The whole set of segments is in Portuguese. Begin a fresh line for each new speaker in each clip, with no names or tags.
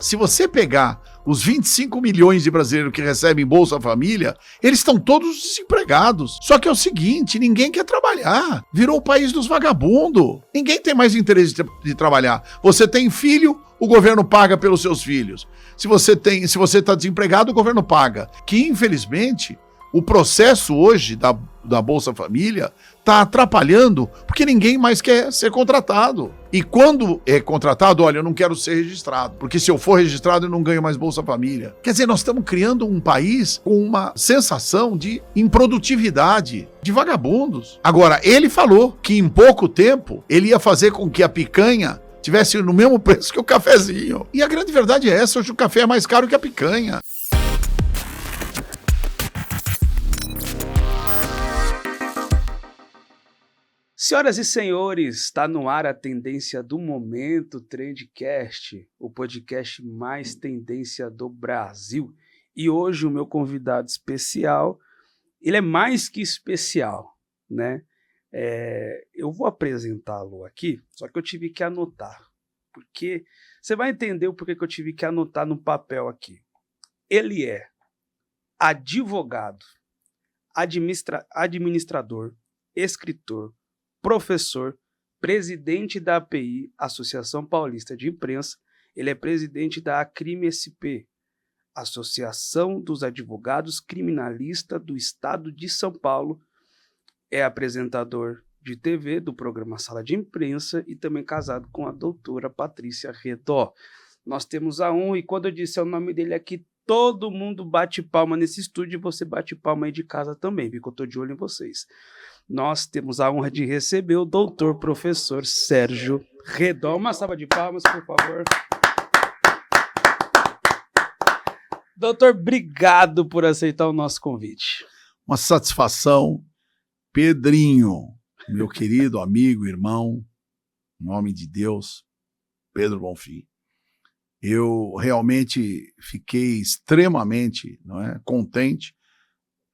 Se você pegar os 25 milhões de brasileiros que recebem Bolsa Família, eles estão todos desempregados. Só que é o seguinte, ninguém quer trabalhar. Virou o país dos vagabundos. Ninguém tem mais interesse de trabalhar. Você tem filho, o governo paga pelos seus filhos. Se você está desempregado, o governo paga. Que, infelizmente, o processo hoje da Bolsa Família está atrapalhando porque ninguém mais quer ser contratado. E quando é contratado, olha, eu não quero ser registrado, porque se eu for registrado eu não ganho mais Bolsa Família. Quer dizer, nós estamos criando um país com uma sensação de improdutividade, de vagabundos. Agora, ele falou que em pouco tempo ele ia fazer com que a picanha tivesse no mesmo preço que o cafezinho. E a grande verdade é essa, hoje o café é mais caro que a picanha.
Senhoras e senhores, está no ar a tendência do momento, Trendcast, o podcast mais tendência do Brasil. E hoje o meu convidado especial, ele é mais que especial, né? Eu vou apresentá-lo aqui, só que eu tive que anotar, porque você vai entender o porquê que eu tive que anotar no papel aqui. Ele é advogado, administrador, escritor, professor, presidente da API, Associação Paulista de Imprensa. Ele é presidente da ACRIM-SP, Associação dos Advogados Criminalistas do Estado de São Paulo. É apresentador de TV do programa Sala de Imprensa e também casado com a doutora Patrícia Redó. Nós temos a honra, e quando eu disse o nome dele aqui, todo mundo bate palma nesse estúdio e você bate palma aí de casa também, porque eu estou de olho em vocês. Nós temos a honra de receber o doutor professor Sérgio Redó. Uma salva de palmas, por favor. Doutor, obrigado por aceitar o nosso convite.
Uma satisfação, Pedrinho, meu querido amigo, irmão, em nome de Deus, Pedro Bonfim. Eu realmente fiquei extremamente, contente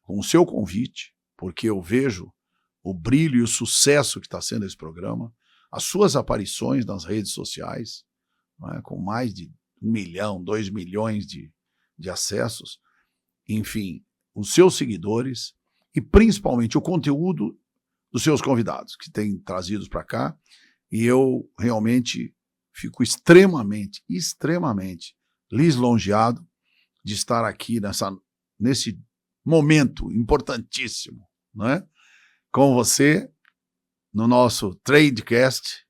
com o seu convite, porque eu vejo o brilho e o sucesso que está sendo esse programa, as suas aparições nas redes sociais, com mais de 1 milhão, 2 milhões de acessos, enfim, os seus seguidores e principalmente o conteúdo dos seus convidados que têm trazidos para cá, e eu realmente fico extremamente lisonjeado de estar aqui nesse momento importantíssimo, com você, no nosso Trendcast,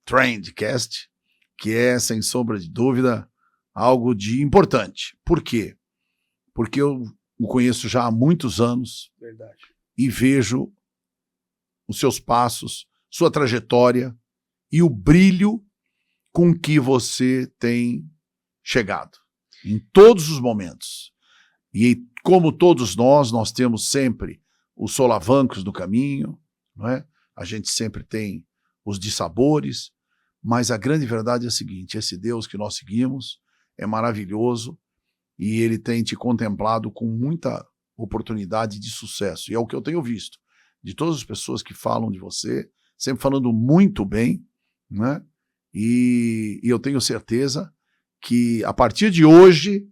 Trendcast, que é, sem sombra de dúvida, algo de importante. Por quê? Porque eu o conheço já há muitos anos.
Verdade.
E vejo os seus passos, sua trajetória e o brilho com que você tem chegado em todos os momentos. E como todos nós temos sempre os solavancos do caminho, A gente sempre tem os dissabores, mas a grande verdade é a seguinte: esse Deus que nós seguimos é maravilhoso e ele tem te contemplado com muita oportunidade de sucesso. E é o que eu tenho visto de todas as pessoas que falam de você, sempre falando muito bem, E eu tenho certeza que a partir de hoje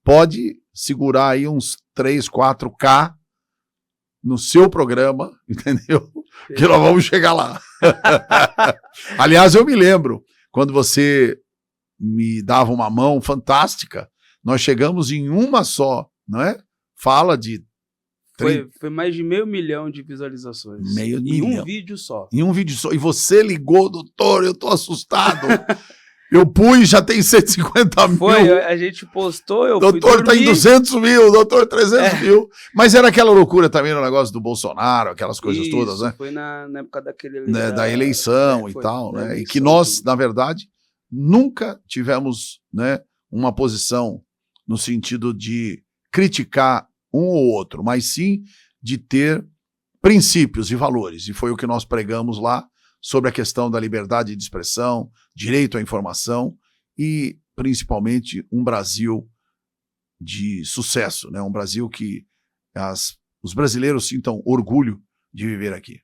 pode segurar aí uns 3, 4K no seu programa, entendeu? Que nós vamos chegar lá. Aliás, eu me lembro, quando você me dava uma mão fantástica, nós chegamos em uma só, Fala de...
Foi mais de 500 mil de visualizações. Em um vídeo só.
Em um vídeo só. E você ligou, doutor, eu tô assustado. Eu pus, já tem 150 mil.
A gente postou, eu
doutor
fui dormir.
Tá em 200 mil, doutor 300 mil. Mas era aquela loucura também no negócio do Bolsonaro, aquelas coisas todas,
Foi na época daquele...
da eleição e tal, E que nós, na verdade, nunca tivemos, uma posição no sentido de criticar um ou outro, mas sim de ter princípios e valores. E foi o que nós pregamos lá, sobre a questão da liberdade de expressão, direito à informação e, principalmente, um Brasil de sucesso, Um Brasil que os brasileiros sintam orgulho de viver aqui.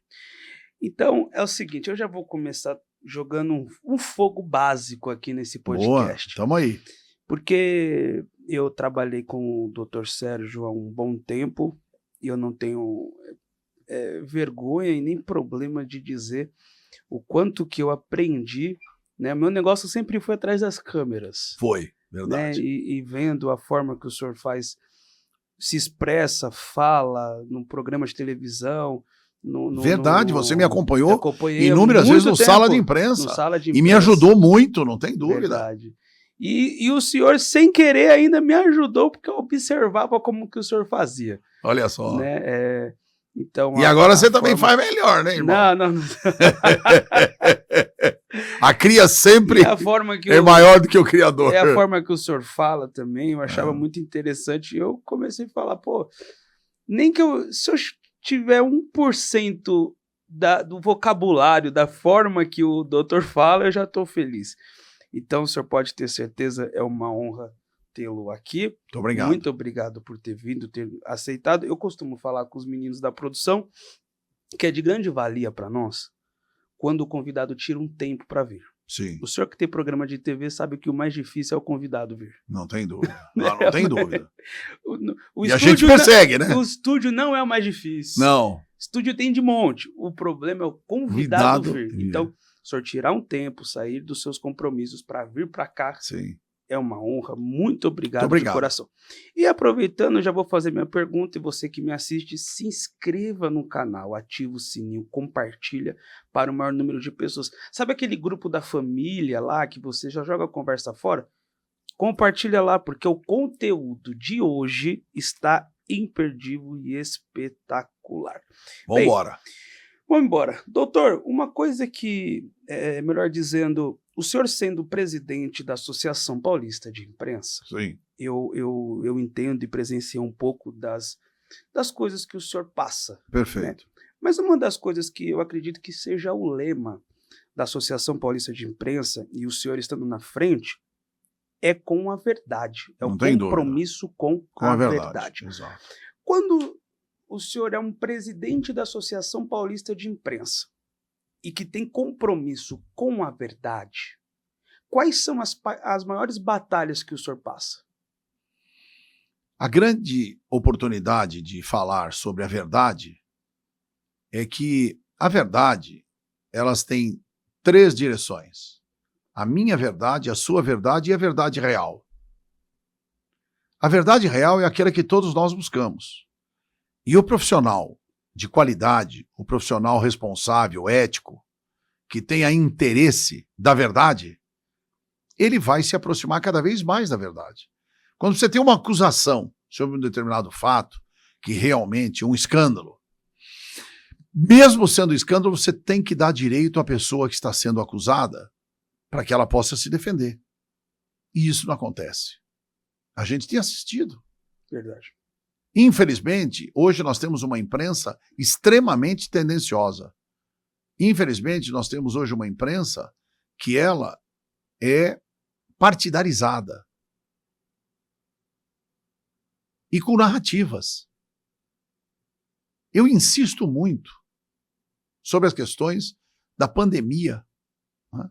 Então, é o seguinte, eu já vou começar jogando um fogo básico aqui nesse
Boa,
podcast.
tamo aí.
Porque eu trabalhei com o Dr. Sérgio há um bom tempo e eu não tenho vergonha e nem problema de dizer o quanto que eu aprendi, né? Meu negócio sempre foi atrás das câmeras.
Foi,
Né?
verdade.
E vendo a forma que o senhor se expressa, fala num programa de televisão.
Verdade, você me acompanhou
acompanhei
inúmeras
há
vezes
muito
no sala de
tempo,
imprensa.
no sala de
E me
imprensa.
ajudou muito, não tem dúvida.
Verdade. E o senhor, sem querer, ainda me ajudou, porque eu observava como que o senhor fazia.
Olha só.
Né? Então,
E agora você também faz melhor, né, irmão?
Não.
A cria sempre
É a forma que
é maior do que o criador.
É a forma que o senhor fala também, eu achava muito interessante. E eu comecei a falar, pô, nem que se eu tiver 1% do vocabulário, da forma que o doutor fala, eu já estou feliz. Então, o senhor pode ter certeza, é uma honra tê-lo aqui.
Muito obrigado.
Muito obrigado por ter vindo, ter aceitado. Eu costumo falar com os meninos da produção que é de grande valia para nós quando o convidado tira um tempo para vir.
Sim.
O senhor que tem programa de TV sabe que o mais difícil é o convidado vir.
Não tem dúvida. Não tem dúvida.
E
a gente persegue, né?
O estúdio não é o mais difícil.
Não.
Estúdio tem de monte. O problema é o convidado vir. Então, o senhor tirar um tempo, sair dos seus compromissos para vir para cá.
Sim.
É uma honra. Muito obrigado de coração. E aproveitando, já vou fazer minha pergunta. E você que me assiste, se inscreva no canal, ativa o sininho, compartilha para o maior número de pessoas. Sabe aquele grupo da família lá que você já joga a conversa fora? Compartilha lá, porque o conteúdo de hoje está imperdível e espetacular.
Vamos embora.
Vamos embora. Doutor, uma coisa que, melhor dizendo, o senhor sendo presidente da Associação Paulista de Imprensa,
sim,
eu entendo e presenciei um pouco das coisas que o senhor passa.
Perfeito.
Né? Mas uma das coisas que eu acredito que seja o lema da Associação Paulista de Imprensa, e o senhor estando na frente, é com a verdade. É o compromisso com a verdade.
Exato.
Quando o senhor é um presidente da Associação Paulista de Imprensa e que tem compromisso com a verdade, quais são as maiores batalhas que o senhor passa?
A grande oportunidade de falar sobre a verdade é que a verdade, elas têm 3 direções. A minha verdade, a sua verdade e a verdade real. A verdade real é aquela que todos nós buscamos. E o profissional de qualidade, o profissional responsável, ético, que tenha interesse da verdade, ele vai se aproximar cada vez mais da verdade. Quando você tem uma acusação sobre um determinado fato, que realmente é um escândalo, mesmo sendo escândalo, você tem que dar direito à pessoa que está sendo acusada para que ela possa se defender. E isso não acontece. A gente tem assistido.
Verdade.
Infelizmente, hoje nós temos uma imprensa extremamente tendenciosa. Infelizmente, nós temos hoje uma imprensa que ela é partidarizada e com narrativas. Eu insisto muito sobre as questões da pandemia. Né?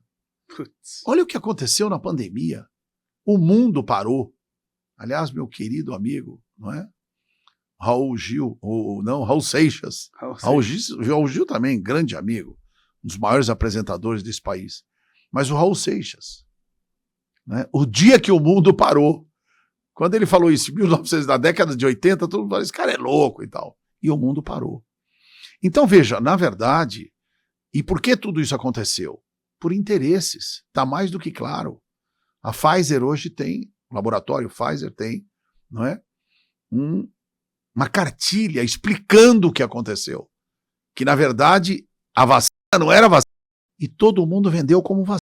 Olha o que aconteceu na pandemia. O mundo parou. Aliás, meu querido amigo, não é? Raul Seixas. Raul Gil também, grande amigo, um dos maiores apresentadores desse país. Mas o Raul Seixas, né? O dia que o mundo parou, quando ele falou isso em 1900, na década de 80, todo mundo falou, esse cara é louco e tal. E o mundo parou. Então, veja, na verdade, e por que tudo isso aconteceu? Por interesses, está mais do que claro. A Pfizer hoje tem, o laboratório Pfizer tem, não é? Uma cartilha explicando o que aconteceu. Que, na verdade, a vacina não era vacina. E todo mundo vendeu como vacina.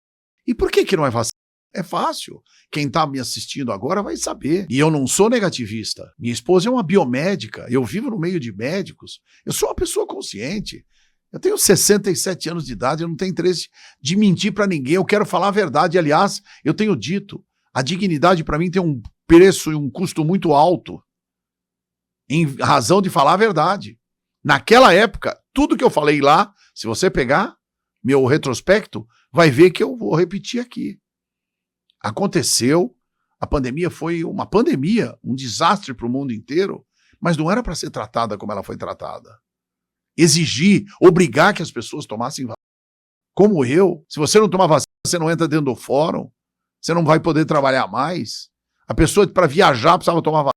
E por que não é vacina? É fácil. Quem está me assistindo agora vai saber. E eu não sou negativista. Minha esposa é uma biomédica. Eu vivo no meio de médicos. Eu sou uma pessoa consciente. Eu tenho 67 anos de idade. Eu não tenho interesse de mentir para ninguém. Eu quero falar a verdade. Aliás, eu tenho dito, a dignidade para mim tem um preço e um custo muito alto. Em razão de falar a verdade. Naquela época, tudo que eu falei lá, se você pegar meu retrospecto, vai ver que eu vou repetir aqui. Aconteceu, a pandemia foi uma pandemia, um desastre para o mundo inteiro, mas não era para ser tratada como ela foi tratada. Exigir, obrigar que as pessoas tomassem vacina. Como eu, se você não tomar vacina, você não entra dentro do fórum, você não vai poder trabalhar mais. A pessoa, para viajar, precisava tomar vacina.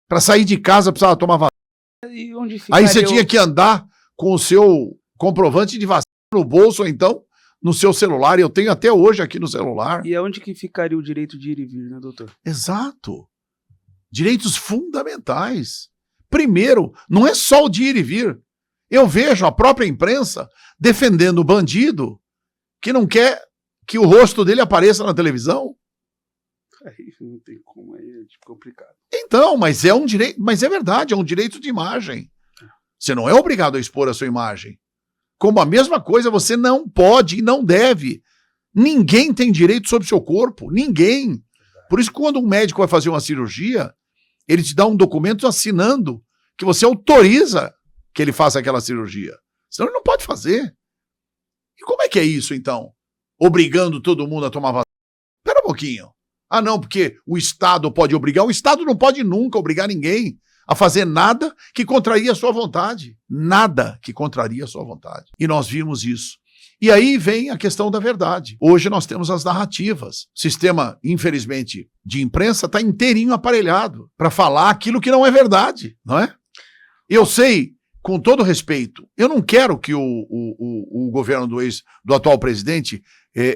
Para sair de casa, precisava tomar vacina.
E onde
Aí você tinha que andar com o seu comprovante de vacina no bolso, ou então no seu celular. Eu tenho até hoje aqui no celular.
E aonde que ficaria o direito de ir e vir, né, doutor?
Exato. Direitos fundamentais. Primeiro, não é só o de ir e vir. Eu vejo a própria imprensa defendendo o bandido que não quer que o rosto dele apareça na televisão.
Aí não tem como, aí é complicado.
Então, mas é um direito, mas é verdade, é um direito de imagem. Você não é obrigado a expor a sua imagem. Como a mesma coisa, você não pode e não deve. Ninguém tem direito sobre o seu corpo, ninguém. Por isso, quando um médico vai fazer uma cirurgia, ele te dá um documento assinando que você autoriza que ele faça aquela cirurgia. Senão ele não pode fazer. E como é que é isso, então? Obrigando todo mundo a tomar vacina? Espera um pouquinho. Ah, não, porque o Estado pode obrigar. O Estado não pode nunca obrigar ninguém a fazer nada que contraria a sua vontade. Nada que contraria a sua vontade. E nós vimos isso. E aí vem a questão da verdade. Hoje nós temos as narrativas. O sistema, infelizmente, de imprensa está inteirinho aparelhado para falar aquilo que não é verdade, não é? Eu sei, com todo respeito, eu não quero que o governo do atual presidente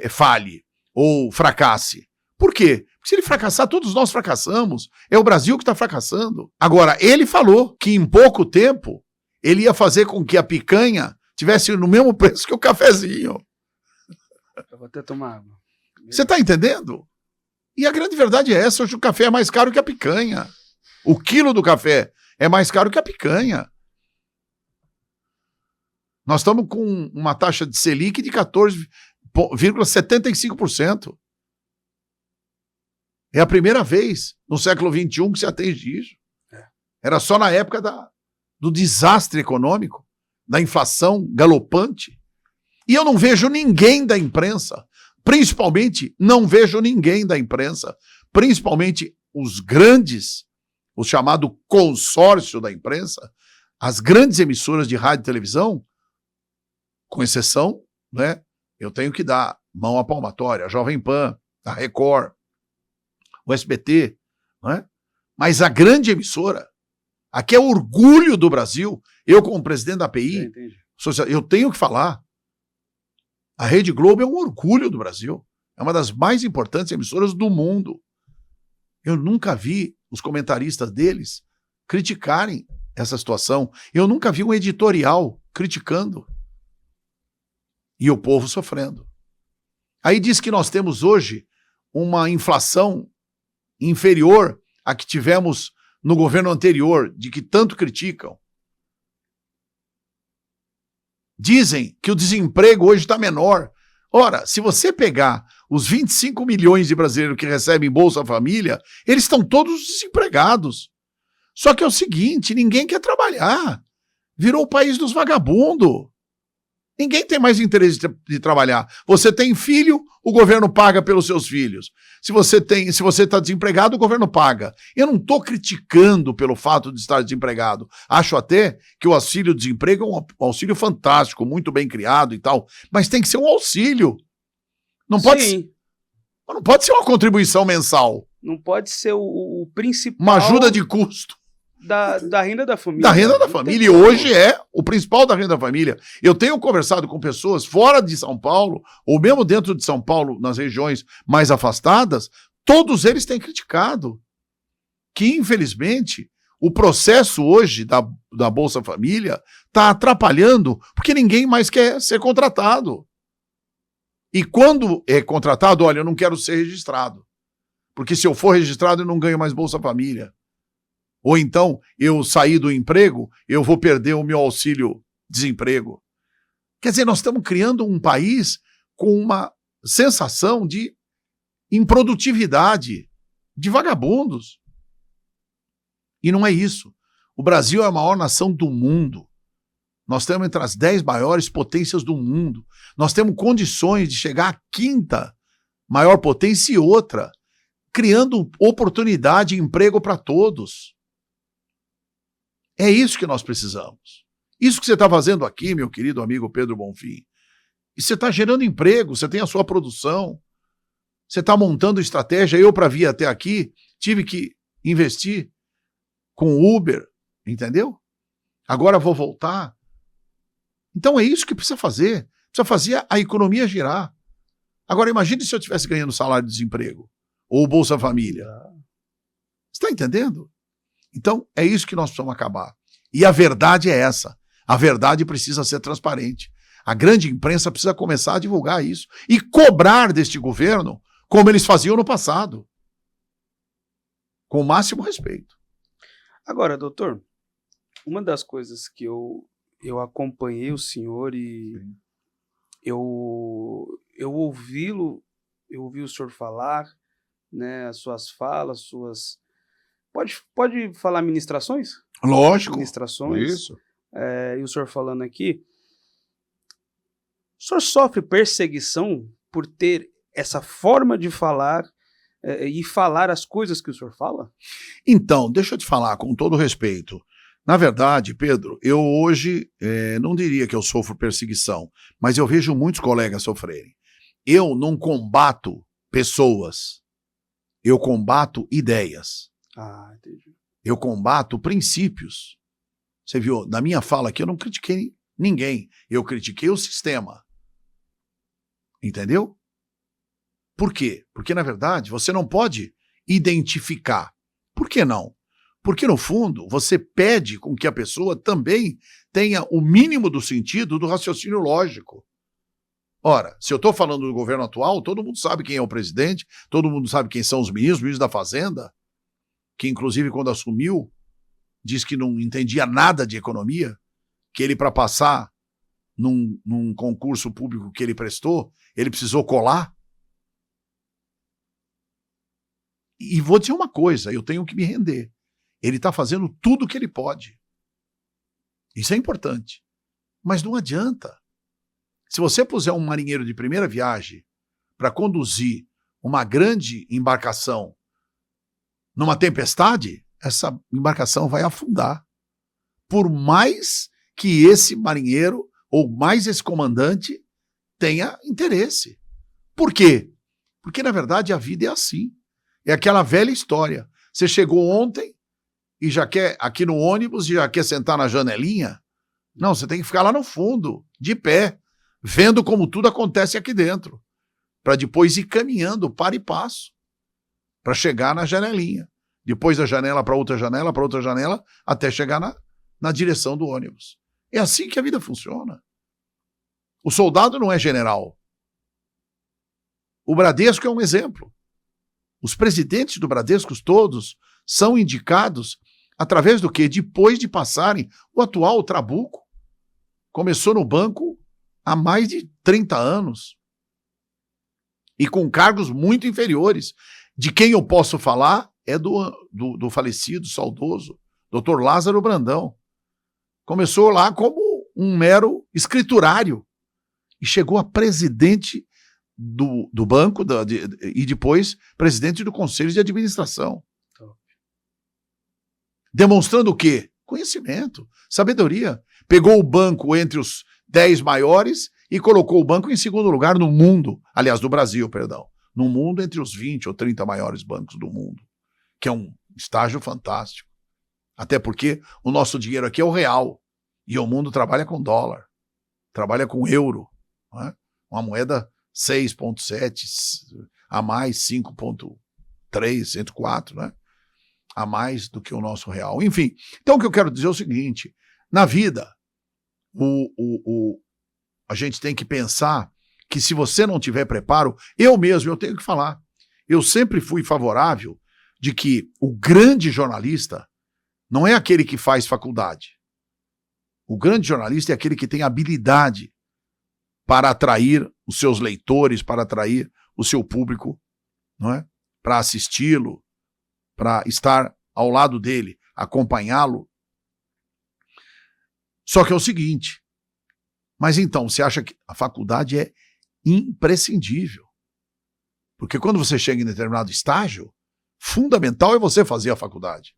falhe ou fracasse. Por quê? Porque se ele fracassar, todos nós fracassamos. É o Brasil que está fracassando. Agora, ele falou que em pouco tempo ele ia fazer com que a picanha tivesse no mesmo preço que o cafezinho.
Eu vou até tomar água.
Você está entendendo? E a grande verdade é essa, hoje o café é mais caro que a picanha. O quilo do café é mais caro que a picanha. Nós estamos com uma taxa de Selic de 14,75%. É a primeira vez no século XXI que se atinge isso. Era só na época do desastre econômico, da inflação galopante. E eu não vejo ninguém da imprensa, principalmente os grandes, o chamado consórcio da imprensa, as grandes emissoras de rádio e televisão, com exceção, né? Eu tenho que dar mão à palmatória, a Jovem Pan, a Record, o SBT, não é? Mas a grande emissora, a que é o orgulho do Brasil, eu como presidente da API, eu tenho que falar, a Rede Globo é um orgulho do Brasil, é uma das mais importantes emissoras do mundo. Eu nunca vi os comentaristas deles criticarem essa situação, eu nunca vi um editorial criticando, e o povo sofrendo. Aí diz que nós temos hoje uma inflação inferior à que tivemos no governo anterior, de que tanto criticam. Dizem que o desemprego hoje está menor. Ora, se você pegar os 25 milhões de brasileiros que recebem Bolsa Família, eles estão todos desempregados. Só que é o seguinte, ninguém quer trabalhar. Virou o país dos vagabundos. Ninguém tem mais interesse de trabalhar. Você tem filho, o governo paga pelos seus filhos. Se você está desempregado, o governo paga. Eu não estou criticando pelo fato de estar desempregado. Acho até que o auxílio-desemprego é um auxílio fantástico, muito bem criado e tal, mas tem que ser um auxílio. Não pode ser uma contribuição mensal.
Não pode ser o principal...
Uma ajuda de custo.
Da renda da família.
Da renda da família. E hoje é o principal da renda da família. Eu tenho conversado com pessoas fora de São Paulo, ou mesmo dentro de São Paulo, nas regiões mais afastadas, todos eles têm criticado que, infelizmente, o processo hoje da Bolsa Família está atrapalhando porque ninguém mais quer ser contratado. E quando é contratado, olha, eu não quero ser registrado. Porque se eu for registrado, eu não ganho mais Bolsa Família. Ou então, eu sair do emprego, eu vou perder o meu auxílio-desemprego. Quer dizer, nós estamos criando um país com uma sensação de improdutividade, de vagabundos. E não é isso. O Brasil é a maior nação do mundo. Nós estamos entre as 10 maiores potências do mundo. Nós temos condições de chegar à 5ª maior potência e outra, criando oportunidade e emprego para todos. É isso que nós precisamos. Isso que você está fazendo aqui, meu querido amigo Pedro Bonfim. E você está gerando emprego, você tem a sua produção, você está montando estratégia. Eu, para vir até aqui, tive que investir com Uber, entendeu? Agora vou voltar. Então é isso que precisa fazer. Precisa fazer a economia girar. Agora imagine se eu estivesse ganhando salário de desemprego ou Bolsa Família. Você está entendendo? Então é isso que nós precisamos acabar. E a verdade é essa. A verdade precisa ser transparente. A grande imprensa precisa começar a divulgar isso e cobrar deste governo como eles faziam no passado. Com o máximo respeito.
Agora, doutor, uma das coisas que eu acompanhei o senhor e eu ouvi o senhor falar, né, as suas falas, Pode falar ministrações?
Lógico.
Ministrações.
Isso.
E o senhor falando aqui, o senhor sofre perseguição por ter essa forma de falar e falar as coisas que o senhor fala?
Então, deixa eu te falar com todo respeito. Na verdade, Pedro, eu hoje não diria que eu sofro perseguição, mas eu vejo muitos colegas sofrerem. Eu não combato pessoas, eu combato ideias.
Entendi.
Eu combato princípios. Você viu, na minha fala aqui eu não critiquei ninguém, eu critiquei o sistema. Entendeu? Por quê? Porque, na verdade, você não pode identificar. Por que não? Porque, no fundo, você pede com que a pessoa também tenha o mínimo do sentido do raciocínio lógico. Ora, se eu estou falando do governo atual, todo mundo sabe quem é o presidente, todo mundo sabe quem são os ministros da Fazenda, que, inclusive, quando assumiu, disse que não entendia nada de economia, que ele, para passar num concurso público que ele prestou, ele precisou colar. E vou dizer uma coisa, eu tenho que me render. Ele está fazendo tudo o que ele pode. Isso é importante. Mas não adianta. Se você puser um marinheiro de primeira viagem para conduzir uma grande embarcação numa tempestade, essa embarcação vai afundar. Por mais que esse marinheiro ou mais esse comandante tenha interesse. Por quê? Porque, na verdade, a vida é assim. É aquela velha história. Você chegou ontem e já quer, aqui no ônibus, e já quer sentar na janelinha? Não, você tem que ficar lá no fundo, de pé, vendo como tudo acontece aqui dentro, para depois ir caminhando, para e passo, para chegar na janelinha. Depois da janela para outra janela, até chegar na direção do ônibus. É assim que a vida funciona. O soldado não é general. O Bradesco é um exemplo. Os presidentes do Bradesco todos são indicados através do quê? Depois de passarem o atual Trabuco. Começou no banco há mais de 30 anos. E com cargos muito inferiores. De quem eu posso falar é do falecido, saudoso, Dr. Lázaro Brandão. Começou lá como um mero escriturário e chegou a presidente do banco e depois presidente do Conselho de Administração. Demonstrando o quê? Conhecimento, sabedoria. Pegou o banco entre os 10 maiores e colocou o banco em segundo lugar no mundo, aliás, no Brasil, perdão, no mundo entre os 20 ou 30 maiores bancos do mundo, que é um estágio fantástico. Até porque o nosso dinheiro aqui é o real e o mundo trabalha com dólar, trabalha com euro, não é? Uma moeda 6,7, a mais 5,3, 104, né? A mais do que o nosso real. Enfim, então o que eu quero dizer é o seguinte, na vida, a gente tem que pensar que se você não tiver preparo, eu tenho que falar, eu sempre fui favorável de que o grande jornalista não é aquele que faz faculdade. O grande jornalista é aquele que tem habilidade para atrair os seus leitores, para atrair o seu público, não é? Para assisti-lo, para estar ao lado dele, acompanhá-lo. Só que é o seguinte, mas então, você acha que a faculdade é imprescindível? Porque quando você chega em determinado estágio, fundamental é você fazer a faculdade.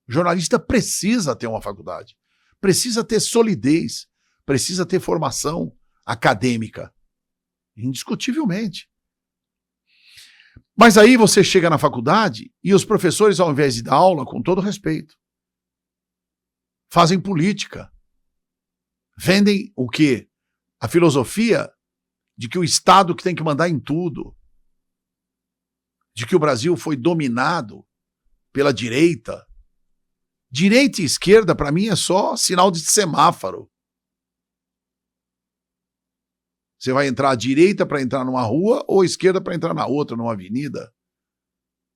O jornalista precisa ter uma faculdade, precisa ter solidez, precisa ter formação acadêmica, indiscutivelmente. Mas aí você chega na faculdade e os professores, ao invés de dar aula, com todo respeito, fazem política. Vendem o quê? A filosofia de que o Estado que tem que mandar em tudo, de que o Brasil foi dominado pela direita. Direita e esquerda, para mim, é só sinal de semáforo. Você vai entrar à direita para entrar numa rua ou à esquerda para entrar na outra, numa avenida.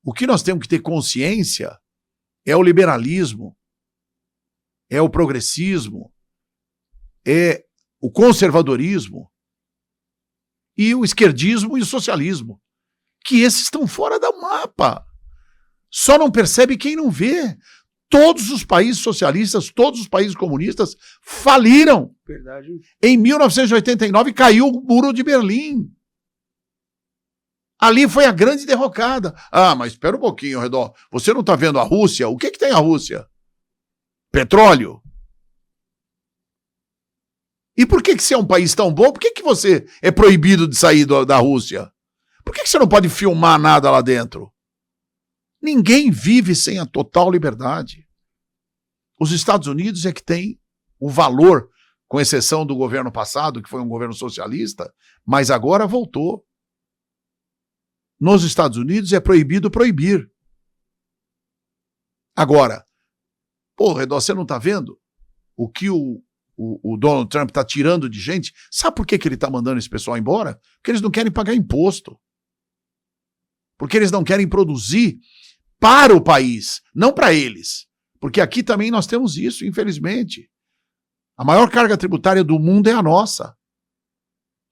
O que nós temos que ter consciência é o liberalismo, é o progressismo, é o conservadorismo e o esquerdismo e o socialismo, que esses estão fora do mapa. Só não percebe quem não vê. Todos os países socialistas, todos os países comunistas faliram.
Verdade.
Em 1989 caiu o Muro de Berlim. Ali foi a grande derrocada. Ah, mas espera um pouquinho, Redó. Você não está vendo a Rússia? O que tem a Rússia? Petróleo. E por que se é um país tão bom, por que você é proibido de sair da Rússia? Por que você não pode filmar nada lá dentro? Ninguém vive sem a total liberdade. Os Estados Unidos é que tem o valor, com exceção do governo passado, que foi um governo socialista, mas agora voltou. Nos Estados Unidos é proibido proibir. Agora, Redó, você não está vendo o que o Donald Trump está tirando de gente? Sabe por que ele está mandando esse pessoal embora? Porque eles não querem pagar imposto. Porque eles não querem produzir para o país, não para eles. Porque aqui também nós temos isso, infelizmente. A maior carga tributária do mundo é a nossa.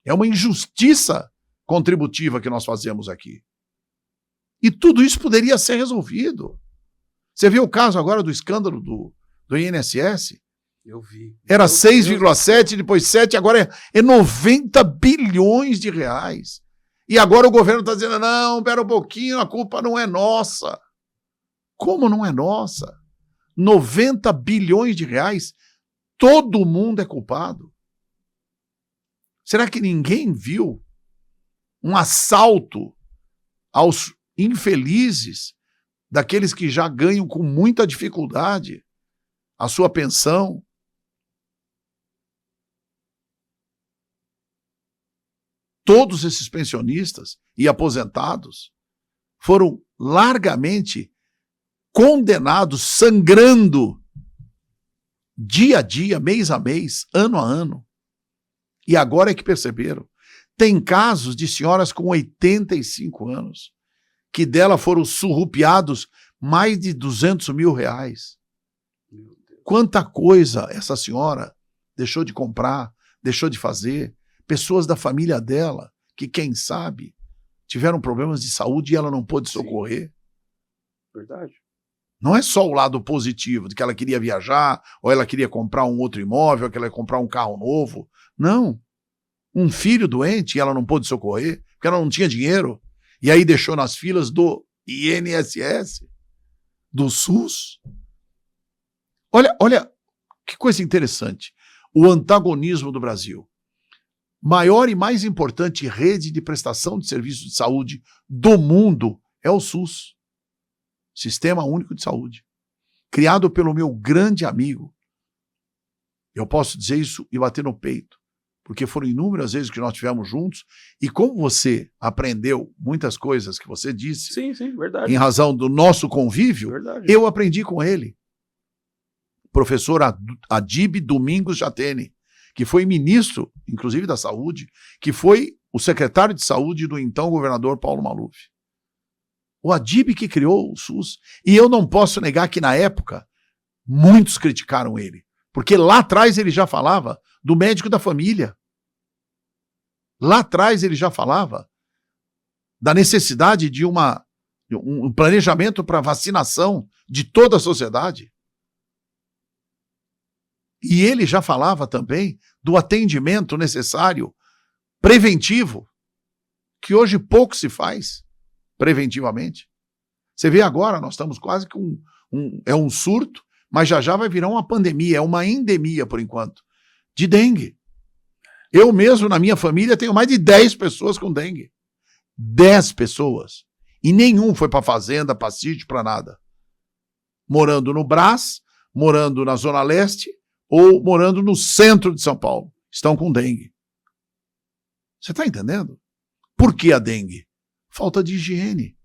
É uma injustiça contributiva que nós fazemos aqui. E tudo isso poderia ser resolvido. Você viu o caso agora do escândalo do INSS?
Eu vi.
Era 6,7, depois 7, agora é 90 bilhões de reais. E agora o governo está dizendo, não, espera um pouquinho, a culpa não é nossa. Como não é nossa? 90 bilhões de reais, todo mundo é culpado. Será que ninguém viu um assalto aos infelizes, daqueles que já ganham com muita dificuldade a sua pensão? Todos esses pensionistas e aposentados foram largamente condenados, sangrando, dia a dia, mês a mês, ano a ano. E agora é que perceberam. Tem casos de senhoras com 85 anos, que dela foram surrupiados mais de 200 mil reais. Quanta coisa essa senhora deixou de comprar, deixou de fazer. Pessoas da família dela, que quem sabe, tiveram problemas de saúde e ela não pôde socorrer.
Verdade.
Não é só o lado positivo, de que ela queria viajar, ou ela queria comprar um outro imóvel, ou que ela ia comprar um carro novo. Não. Um filho doente e ela não pôde socorrer, porque ela não tinha dinheiro, e aí deixou nas filas do INSS, do SUS. Olha que coisa interessante. O antagonismo do Brasil. Maior e mais importante rede de prestação de serviços de saúde do mundo é o SUS. Sistema Único de Saúde. Criado pelo meu grande amigo. Eu posso dizer isso e bater no peito, porque foram inúmeras vezes que nós estivemos juntos, e como você aprendeu muitas coisas que você disse,
sim, verdade,
em razão do nosso convívio,
verdade,
eu aprendi com ele. Professor Adib Domingos Jatene, que foi ministro, inclusive da Saúde, que foi o secretário de Saúde do então governador Paulo Maluf. O Adib que criou o SUS. E eu não posso negar que, na época, muitos criticaram ele. Porque lá atrás ele já falava do médico da família. Lá atrás ele já falava da necessidade de um planejamento para vacinação de toda a sociedade. E ele já falava também do atendimento necessário, preventivo, que hoje pouco se faz preventivamente. Você vê agora, nós estamos quase com um surto, mas já vai virar uma pandemia, é uma endemia por enquanto, de dengue. Eu mesmo, na minha família, tenho mais de 10 pessoas com dengue. 10 pessoas. E nenhum foi para fazenda, para sítio, para nada. Morando no Brás, morando na Zona Leste ou morando no centro de São Paulo. Estão com dengue. Você está entendendo? Por que a dengue? Falta de higiene.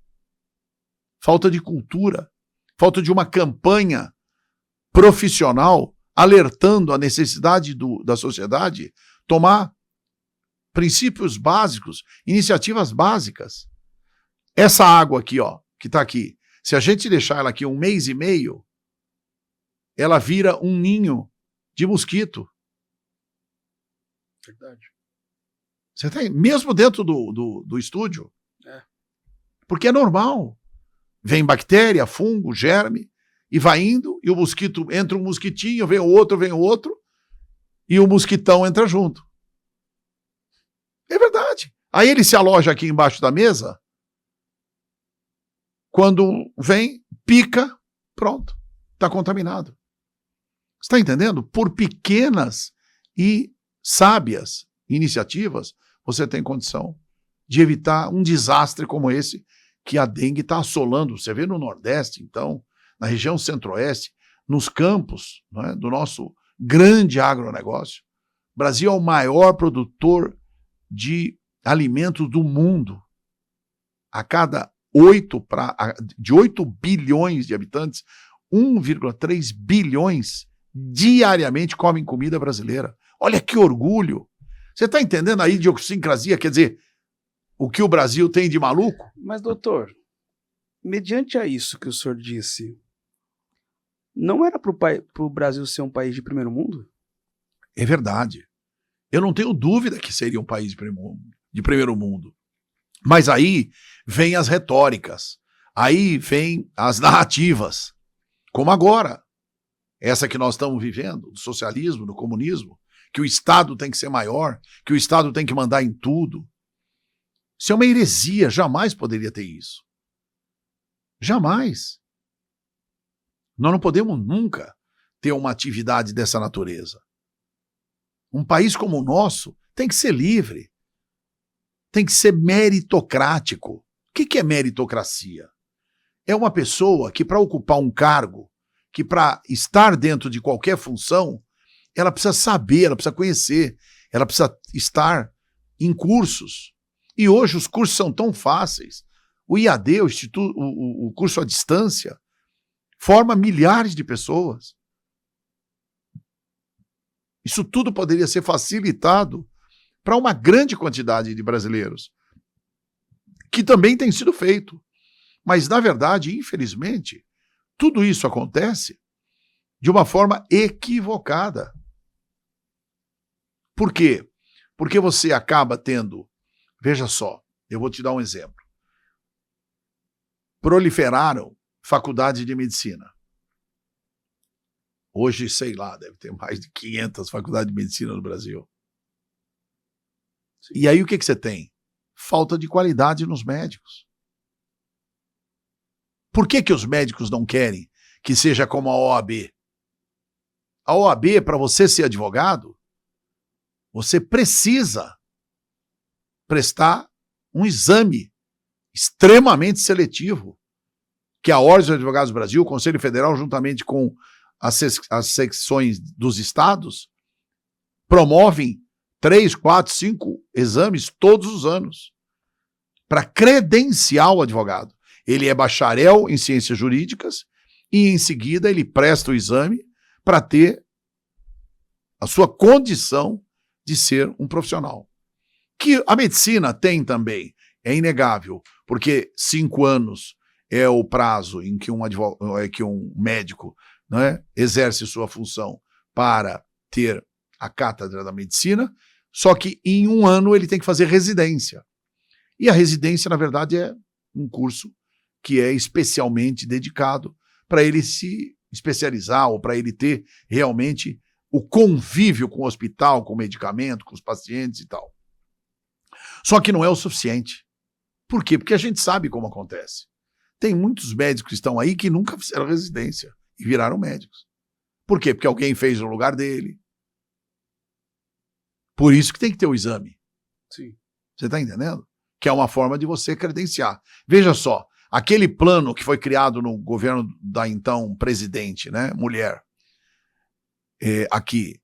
Falta de cultura. Falta de uma campanha profissional alertando a necessidade da sociedade tomar princípios básicos, iniciativas básicas. Essa água aqui, ó, que está aqui, se a gente deixar ela aqui 1 mês e meio, ela vira um ninho de mosquito.
Verdade.
Você tem, mesmo dentro do estúdio.
É.
Porque é normal. Vem bactéria, fungo, germe, e vai indo, e o mosquito, entra um mosquitinho, vem o outro, e o mosquitão entra junto. É verdade. Aí ele se aloja aqui embaixo da mesa, quando vem, pica, pronto, está contaminado. Você está entendendo? Por pequenas e sábias iniciativas, você tem condição de evitar um desastre como esse que a dengue está assolando. Você vê no Nordeste, então, na região Centro-Oeste, nos campos, não é, do nosso grande agronegócio. O Brasil é o maior produtor de alimentos do mundo. A cada 8 bilhões de habitantes, 1,3 bilhões diariamente comem comida brasileira. Olha que orgulho! Você está entendendo a idiosincrasia, quer dizer, o que o Brasil tem de maluco?
Mas, doutor, mediante a isso que o senhor disse, não era para o Brasil ser um país de primeiro mundo?
É verdade. Eu não tenho dúvida que seria um país de primeiro mundo. Mas aí vem as retóricas, aí vem as narrativas, como agora, essa que nós estamos vivendo, do socialismo, do comunismo, que o Estado tem que ser maior, que o Estado tem que mandar em tudo. Isso é uma heresia, jamais poderia ter isso. Jamais. Nós não podemos nunca ter uma atividade dessa natureza. Um país como o nosso tem que ser livre, tem que ser meritocrático. O que é meritocracia? É uma pessoa que, para ocupar um cargo, que para estar dentro de qualquer função, ela precisa saber, ela precisa conhecer, ela precisa estar em cursos. E hoje os cursos são tão fáceis. O IAD, o curso à distância, forma milhares de pessoas. Isso tudo poderia ser facilitado para uma grande quantidade de brasileiros, que também tem sido feito. Mas, na verdade, infelizmente, tudo isso acontece de uma forma equivocada. Por quê? Porque você acaba tendo, veja só, eu vou te dar um exemplo. Proliferaram faculdades de medicina. Hoje, sei lá, deve ter mais de 500 faculdades de medicina no Brasil. Sim. E aí o que você tem? Falta de qualidade nos médicos. Por que os médicos não querem que seja como a OAB? A OAB, para você ser advogado, você precisa prestar um exame extremamente seletivo, que a Ordem dos Advogados do Brasil, o Conselho Federal, juntamente com as secções dos estados, promovem 3, 4, 5 exames todos os anos para credenciar o advogado. Ele é bacharel em ciências jurídicas e, em seguida, ele presta o exame para ter a sua condição de ser um profissional. Que a medicina tem também, é inegável, porque 5 anos é o prazo em que um médico, né, exerce sua função para ter a cátedra da medicina, só que em 1 ano ele tem que fazer residência. E a residência, na verdade, é um curso que é especialmente dedicado para ele se especializar ou para ele ter realmente o convívio com o hospital, com o medicamento, com os pacientes e tal. Só que não é o suficiente. Por quê? Porque a gente sabe como acontece. Tem muitos médicos que estão aí que nunca fizeram residência e viraram médicos. Por quê? Porque alguém fez no lugar dele. Por isso que tem que ter o exame.
Sim.
Você está entendendo? Que é uma forma de você credenciar. Veja só, aquele plano que foi criado no governo da então presidente, né, mulher, aqui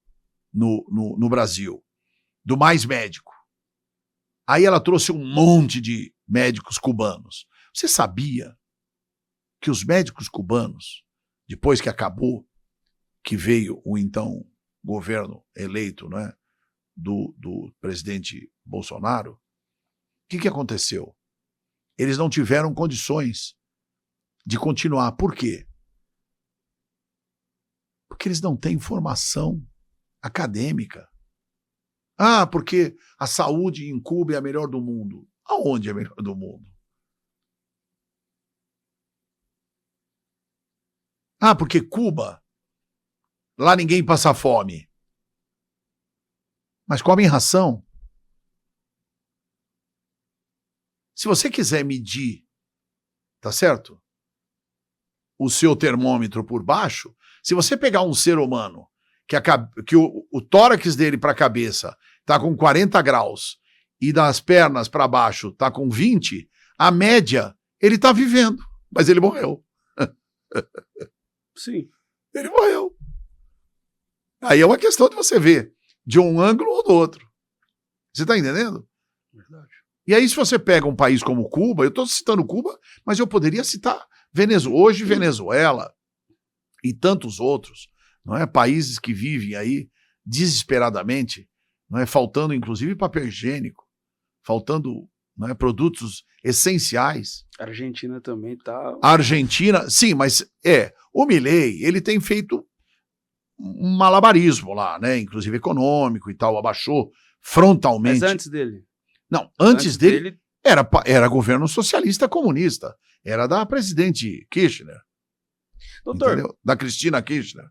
no Brasil, do Mais Médico. Aí ela trouxe um monte de médicos cubanos. Você sabia que os médicos cubanos, depois que acabou, que veio o então governo eleito, né, do presidente Bolsonaro, o que aconteceu? Eles não tiveram condições de continuar. Por quê? Porque eles não têm formação acadêmica. Ah, porque a saúde em Cuba é a melhor do mundo. Aonde é a melhor do mundo? Ah, porque Cuba, lá ninguém passa fome. Mas comem ração. Se você quiser medir, tá certo? O seu termômetro por baixo, se você pegar um ser humano que o tórax dele para a cabeça tá com 40 graus e das pernas para baixo tá com 20, a média, ele tá vivendo, mas ele morreu.
Sim.
Ele morreu. Aí é uma questão de você ver de um ângulo ou do outro. Você tá entendendo?
Verdade.
E aí, se você pega um país como Cuba, eu estou citando Cuba, mas eu poderia citar hoje Venezuela e tantos outros, não é? Países que vivem aí desesperadamente, não é? Faltando inclusive papel higiênico, faltando, não é? Produtos essenciais.
A Argentina também tá.
A Argentina, sim, mas o Milei, ele tem feito um malabarismo lá, né? Inclusive econômico e tal, abaixou frontalmente.
Mas antes dele?
Não, antes dele era governo socialista comunista. Era da presidente Kirchner.
Doutor,
entendeu? Da Cristina Kirchner.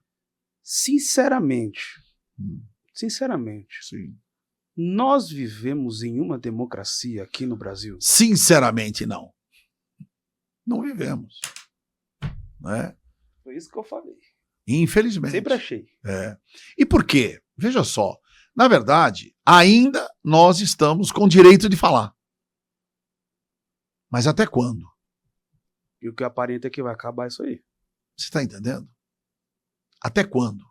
Sinceramente,
Sim.
nós vivemos em uma democracia aqui no Brasil?
Sinceramente, não. Não vivemos. Né?
Foi isso que eu falei.
Infelizmente.
Sempre achei.
E por quê? Veja só. Na verdade, ainda nós estamos com direito de falar. Mas até quando?
E o que aparenta é que vai acabar isso aí.
Você está entendendo? Até quando?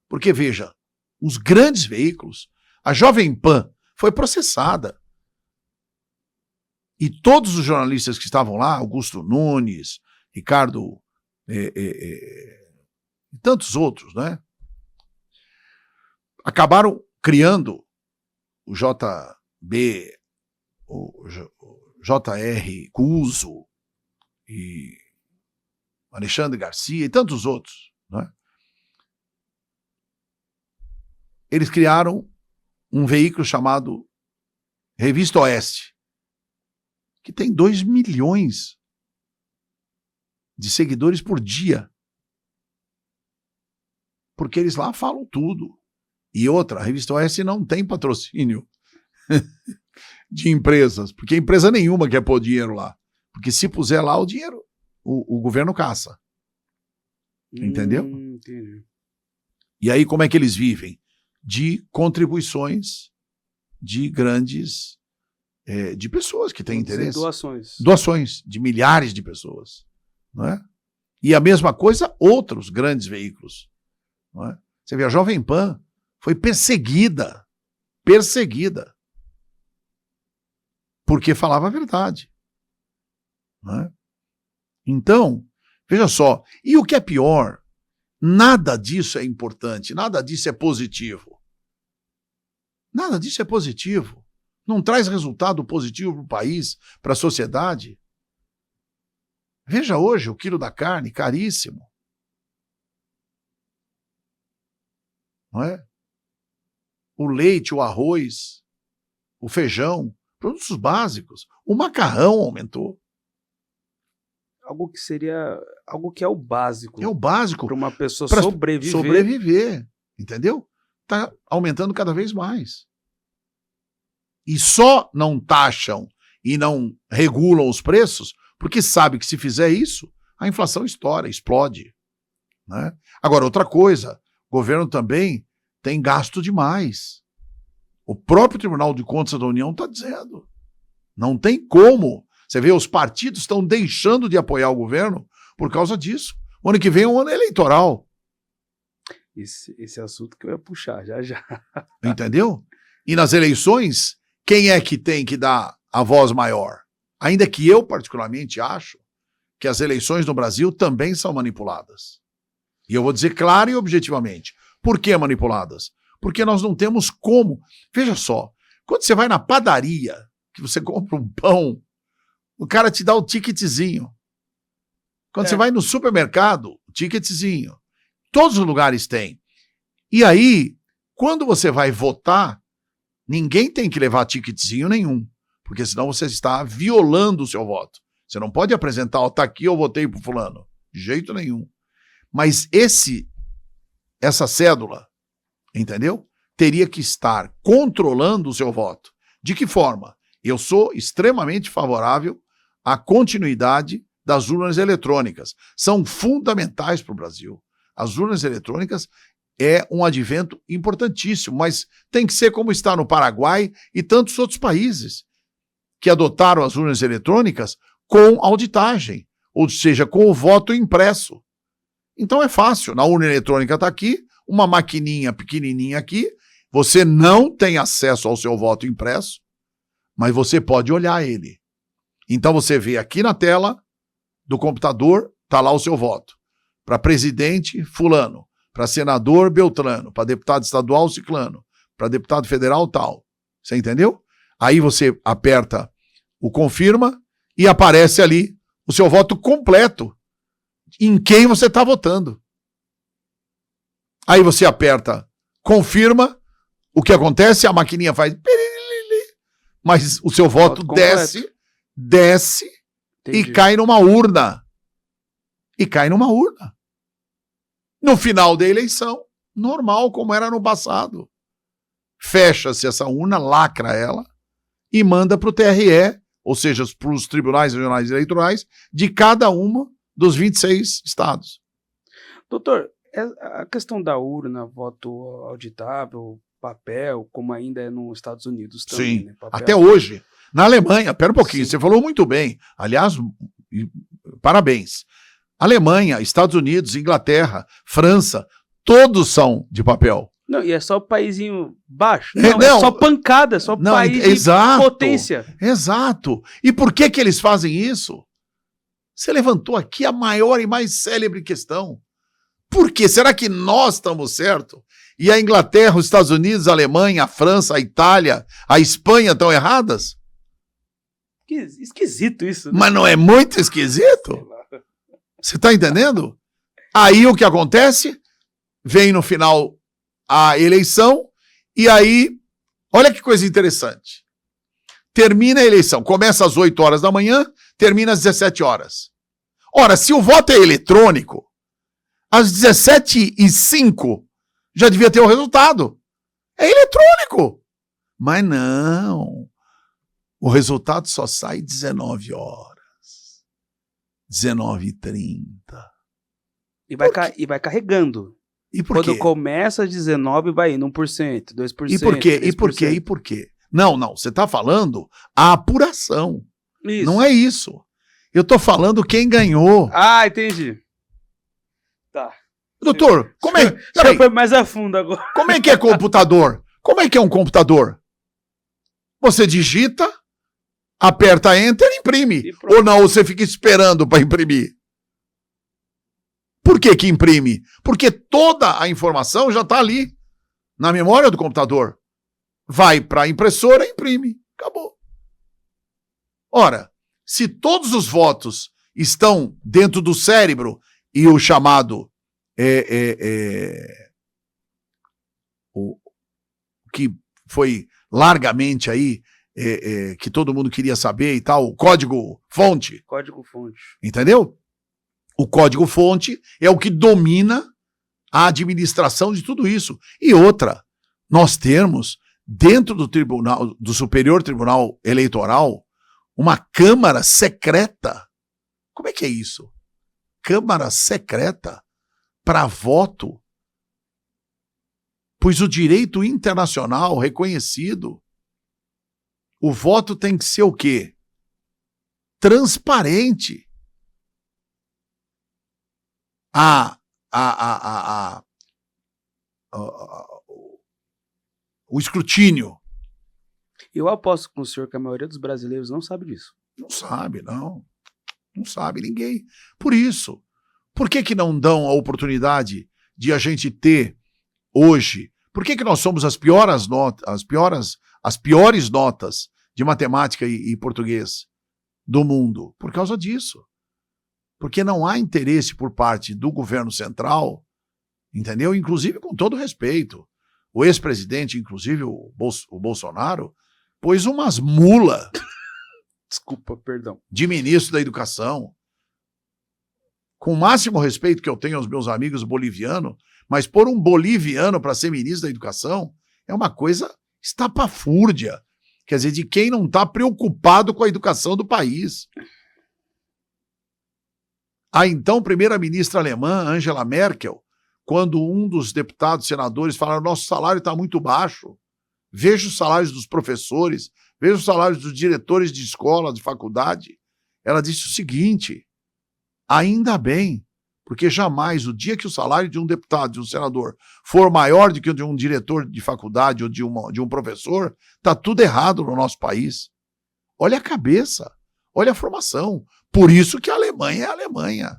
Porque, veja, os grandes veículos, a Jovem Pan foi processada. E todos os jornalistas que estavam lá, Augusto Nunes, Ricardo e tantos outros, né? Acabaram criando o JB, o JR Cuso e Alexandre Garcia e tantos outros, né? Eles criaram um veículo chamado Revista Oeste, que tem 2 milhões de seguidores por dia. Porque eles lá falam tudo. E outra, a Revista Oeste não tem patrocínio de empresas, porque empresa nenhuma quer pôr dinheiro lá. Porque se puser lá o dinheiro, o governo caça. Entendeu?
Entendi.
E aí como é que eles vivem? De contribuições de grandes, de pessoas que têm interesse.
Doações.
Doações de milhares de pessoas. Não é? E a mesma coisa outros grandes veículos. Não é? Você vê, a Jovem Pan foi perseguida, porque falava a verdade. Não é? Então, veja só, e o que é pior, nada disso é importante, nada disso é positivo. Nada disso é positivo. Não traz resultado positivo para o país, para a sociedade. Veja hoje o quilo da carne, caríssimo. Não é? O leite, o arroz, o feijão, produtos básicos. O macarrão aumentou.
Algo que é o básico.
É o básico.
Para uma pessoa
Pra
sobreviver.
Sobreviver. entendeu? Está aumentando cada vez mais. E só não taxam e não regulam os preços porque sabe que se fizer isso, a inflação estoura, explode. Né? Agora, outra coisa, o governo também tem gasto demais. O próprio Tribunal de Contas da União está dizendo. Não tem como. Você vê, os partidos estão deixando de apoiar o governo por causa disso. O ano que vem é um ano eleitoral.
Esse assunto que eu ia puxar, já.
Entendeu? E nas eleições, quem é que tem que dar a voz maior? Ainda que eu, particularmente, acho que as eleições no Brasil também são manipuladas. E eu vou dizer claro e objetivamente. Por que manipuladas? Porque nós não temos como. Veja só, quando você vai na padaria, que você compra um pão, o cara te dá o ticketzinho. Quando você vai no supermercado, o ticketzinho. Todos os lugares têm. E aí, quando você vai votar, ninguém tem que levar ticketzinho nenhum, porque senão você está violando o seu voto. Você não pode apresentar, ó, tá aqui, eu votei pro fulano. De jeito nenhum. Mas essa cédula, entendeu? Teria que estar controlando o seu voto. De que forma? Eu sou extremamente favorável à continuidade das urnas eletrônicas. São fundamentais para o Brasil. As urnas eletrônicas é um advento importantíssimo, mas tem que ser como está no Paraguai e tantos outros países que adotaram as urnas eletrônicas com auditagem, ou seja, com o voto impresso. Então é fácil, na urna eletrônica está aqui, uma maquininha pequenininha aqui, você não tem acesso ao seu voto impresso, mas você pode olhar ele. Então você vê aqui na tela do computador, está lá o seu voto. Para presidente, fulano. Para senador, beltrano. Para deputado estadual, ciclano. Para deputado federal, tal. Você entendeu? Aí você aperta o confirma e aparece ali o seu voto completo. Em quem você está votando. Aí você aperta confirma. O que acontece? A maquininha faz... Mas o seu voto desce Entendi. E cai numa urna. No final da eleição, normal, como era no passado. Fecha-se essa urna, lacra ela e manda para o TRE, ou seja, para os tribunais regionais eleitorais de cada uma dos 26 estados.
Doutor, a questão da urna, voto auditável, papel, como ainda é nos Estados Unidos também.
Sim,
né? Papel,
até hoje. Na Alemanha, pera um pouquinho,
Sim.
Você falou muito bem. Aliás, parabéns. Alemanha, Estados Unidos, Inglaterra, França, todos são de papel.
Não, e é só paísinho baixo. Não, é só pancada, só país
exato,
de potência.
Exato. E por que eles fazem isso? Você levantou aqui a maior e mais célebre questão. Por quê? Será que nós estamos certos? E a Inglaterra, os Estados Unidos, a Alemanha, a França, a Itália, a Espanha estão erradas?
Que esquisito isso. Né?
Mas não é muito esquisito? Você está entendendo? Aí o que acontece? Vem no final a eleição e aí, olha que coisa interessante. Termina a eleição, começa às 8 horas da manhã, termina às 17 horas. Ora, se o voto é eletrônico, às 17h05 já devia ter o resultado. É eletrônico. Mas não. O resultado só sai 19 horas. 19h30.
E vai carregando.
E por
Quando
quê?
começa às 19, vai indo 1%, 2%.
E por quê?
3%.
E por quê? Não, você está falando a apuração.
Isso.
Não é isso. Eu estou falando quem ganhou.
Ah, entendi. Tá.
Doutor, como é...
Já foi mais a fundo agora.
Como é que é computador? Como é que é um computador? Você digita, aperta Enter e imprime. Ou não, você fica esperando para imprimir. Por que que imprime? Porque toda a informação já está ali, na memória do computador. Vai para a impressora e imprime. Acabou. Ora, se todos os votos estão dentro do cérebro e o chamado o que foi largamente aí, que todo mundo queria saber e tal, o código-fonte.
Código-fonte.
Entendeu? O código-fonte é o que domina a administração de tudo isso. E outra, nós temos, dentro do Superior Tribunal Eleitoral, uma Câmara Secreta. Como é que é isso? Câmara Secreta para voto, pois o direito internacional reconhecido, o voto tem que ser o quê? Transparente. O escrutínio.
Eu aposto com o senhor que a maioria dos brasileiros não sabe disso.
Não sabe, não. Não sabe ninguém. Por isso, por que não dão a oportunidade de a gente ter hoje? Por que nós somos as piores notas de matemática e português do mundo? Por causa disso. Porque não há interesse por parte do governo central, entendeu? Inclusive, com todo respeito, o ex-presidente, inclusive o Bolsonaro, pôs umas mulas
Desculpa, perdão.
de ministro da Educação. Com o máximo respeito que eu tenho aos meus amigos bolivianos, mas pôr um boliviano para ser ministro da Educação é uma coisa estapafúrdia. Quer dizer, de quem não está preocupado com a educação do país. A então primeira-ministra alemã, Angela Merkel, quando um dos deputados, senadores, falaram: nosso salário está muito baixo, veja os salários dos professores, veja os salários dos diretores de escola, de faculdade. Ela disse o seguinte: ainda bem, porque jamais, o dia que o salário de um deputado, de um senador, for maior do que o de um diretor de faculdade ou de um professor, está tudo errado no nosso país. Olha a cabeça, olha a formação. Por isso que a Alemanha é a Alemanha.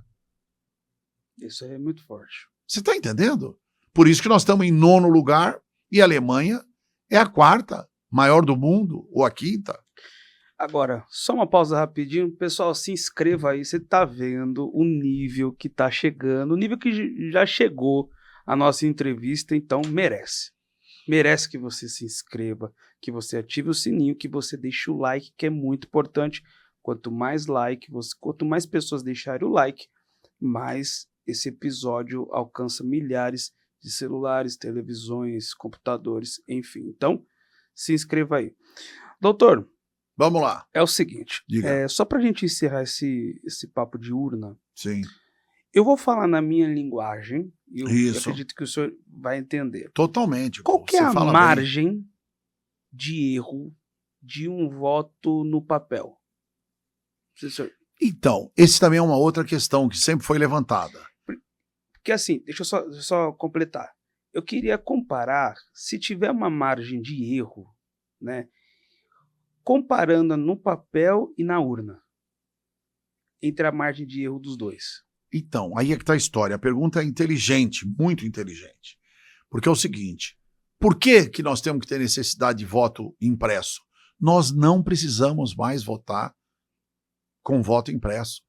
Isso aí é muito forte.
Você está entendendo? Por isso que nós estamos em 9º lugar e a Alemanha é a 4ª maior do mundo, ou a 5ª.
Agora, só uma pausa rapidinho. Pessoal, se inscreva aí. Você tá vendo o nível que tá chegando, o nível que já chegou a nossa entrevista, então merece. Merece que você se inscreva, que você ative o sininho, que você deixe o like, que é muito importante. Quanto mais like, quanto mais pessoas deixarem o like, mais esse episódio alcança milhares de celulares, televisões, computadores, enfim. Então, se inscreva aí. Doutor,
vamos lá.
é o seguinte,
Diga.
só para a gente encerrar esse papo de urna,
Sim.
eu vou falar na minha linguagem e eu
Isso.
acredito que o senhor vai entender.
Totalmente.
Qual que é
Você
a
fala bem.
margem de erro de um voto no papel? Senhor,
Então, esse também é uma outra questão que sempre foi levantada.
porque assim, deixa eu só completar. Eu queria comparar, se tiver uma margem de erro, né, comparando no papel e na urna, entre a margem de erro dos dois.
Então, aí é que está a história. A pergunta é inteligente, muito inteligente. Porque é o seguinte: por que nós temos que ter necessidade de voto impresso? Nós não precisamos mais votar com voto impresso.